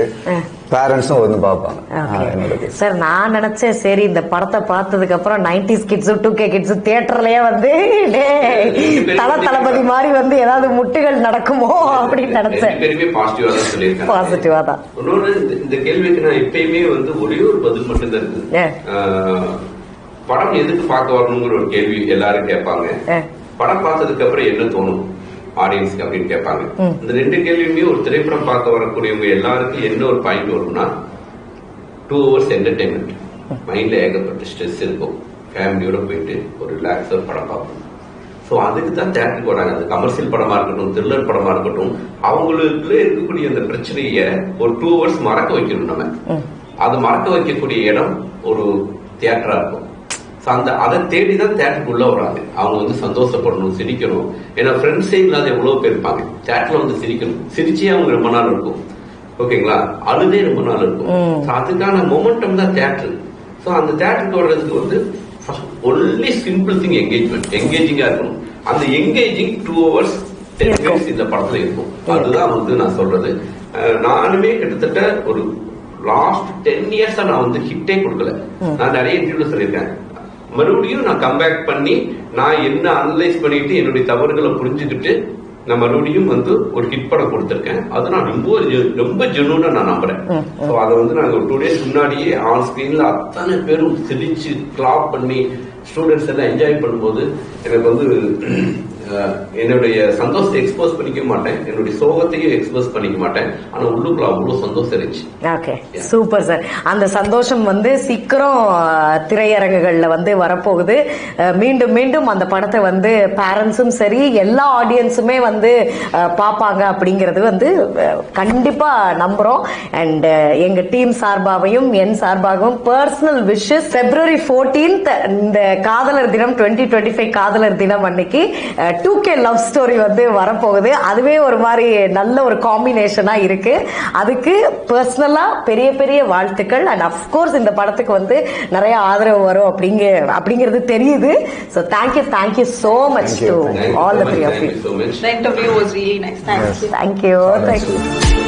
[SPEAKER 3] பேரண்ட்ஸும் வந்து பாப்பாங்க, என்னோட கெஸ்.
[SPEAKER 1] சார் நான் நினைச்சேன் சரி இந்த படத்தை பார்த்ததுக்கு அப்புறம் 90s கிட்ஸும் 2K கிட்ஸும் தியேட்டர்லயே வந்து தளபதி மாதிரி வந்து ஏதாவது முட்டுகள் நடக்குமோ அப்படின்னு நினைச்சேன்.
[SPEAKER 2] ரெண்டு பேருமே பாசிட்டிவா தான் சொல்லியிருக்காங்க.
[SPEAKER 1] பாசிட்டிவா தான்.
[SPEAKER 2] இன்னொரு இந்த கேள்விக்கு நான் எப்பயுமே வந்து ஒரே ஒரு பதில் மட்டும் தான் இருக்குது. படம் எதுக்கு பார்க்க வரணுங்கிற ஒரு கேள்வி எல்லாரும் கேட்பாங்க. படம் பார்த்ததுக்கு அப்புறம் என்ன தோணும் ஆடியன்ஸ்க்கு அப்படின்னு கேட்பாங்க. இந்த ரெண்டு கேள்வியுமே ஒரு திரைப்படம் பார்க்க வரக்கூடியவங்க எல்லாருக்கும் என்ன ஒரு பாயிண்ட் வரும்னா 2 hours என்டர்டைன்மெண்ட். மைண்ட்ல ஏகப்பட்ட ஸ்ட்ரெஸ் இருக்கும். ஃபேமிலியோட போயிட்டு ஒரு ரிலாக்ஸா படம் பார்ப்போம். ஸோ அதுக்கு தான் தேட்டருக்கு வராங்க. அது கமர்ஷியல் படமா இருக்கட்டும், த்ரில்லர் படமா இருக்கட்டும், அவங்களுக்குள்ள இருக்கக்கூடிய அந்த பிரச்சனைய ஒரு 2 hours மறக்க வைக்கணும். நம்ம அது மறக்க வைக்கக்கூடிய இடம் ஒரு தியேட்டரா இருக்கும். அதை தேடிதான் தேட்டருக்குள்ள வராங்க. அவங்க வந்து சந்தோஷப்படணும், சிரிக்கணும். ஏன்னா ஃப்ரெண்ட்ஸே இல்லாத எவ்வளவு பேர் இருப்பாங்க. தேட்டர்ல வந்து சிரிக்கணும். சிரிச்சே அவங்க ரொம்ப நாள் இருக்கும். ஓகேங்களா? அழுதே ரொம்ப நாள் இருக்கும். அதுக்கான மொமெண்டம் தான் தேட்டர். ஸோ அந்த தேட்டருக்கு வர்றதுக்கு வந்து ஒன்லி சிம்பிள் திங் எங்கேஜிங்கா இருக்கணும். அந்த எங்கேஜிங் 2 hours 10 minutes இந்த படத்துல இருக்கும். அதுதான் வந்து நான் சொல்றது. நானுமே கிட்டத்தட்ட ஒரு லாஸ்ட் 10 years நான் வந்து ஹிட்டே கொடுக்கல. நான் நிறைய இன்டர்வியூ சொல்லியிருக்கேன். மறுபடியும் நான் கம்பேக் பண்ணி நான் என்ன அனலைஸ் பண்ணிட்டு என்னுடைய தவறுகளை புரிஞ்சுக்கிட்டு நான் மறுபடியும் வந்து ஒரு ஹிட் படம் கொடுத்திருக்கேன். அது நான் ரொம்ப ஜெனூனா நான் நம்புறேன். ஸோ அதை வந்து நாங்கள் ஒரு 2 days முன்னாடியே ஆன் ஸ்கிரீன்ல அத்தனை பேரும் சிரிச்சு கிளாப் பண்ணி ஸ்டூடெண்ட்ஸ் எல்லாம் என்ஜாய் பண்ணும்போது எனக்கு வந்து என்னுடைய சந்தோஷத்தை எக்ஸ்போஸ் பண்ணிக்க மாட்டேன், என்னுடைய சோகத்தையும் எக்ஸ்போஸ் பண்ணிக்க மாட்டேன். ஆனா உள்ளுக்குள்ள அவ்வளவு சந்தோஷம் இருந்துச்சு.
[SPEAKER 1] Okay, super sir. அந்த சந்தோஷம் வந்து சீக்கிரம் திரையரங்குகள்ல வந்து வரப்போகுது. மீண்டும் மீண்டும் அந்த படத்தை வந்து பேரண்ட்ஸும் சரி எல்லா ஆடியன்ஸுமே வந்து பார்ப்பாங்க அப்படிங்கிறது வந்து கண்டிப்பா நம்புறோம். அண்ட் எங்க டீம் சார்பாகவும் என் சார்பாகவும் பர்சனல் விஷஸ். February 14th இந்த காதலர் தினம் 2025 காதலர் தினம் அன்னைக்கு 2K லவ் ஸ்டோரி வந்து வரப்போகுது. அதுவே ஒரு மாதிரி நல்ல ஒரு காம்பினேஷனா இருக்கு. அதுக்கு பர்சனலா பெரிய பெரிய வாழ்த்துக்கள். அண்ட் அப்கோர்ஸ் இந்த படத்துக்கு வந்து நிறைய ஆதரவு வரும் அப்படிங்கிறது தெரியுது. So thank you so much to all the three of you.
[SPEAKER 4] The interview was really nice. Thank you.
[SPEAKER 1] Thank you.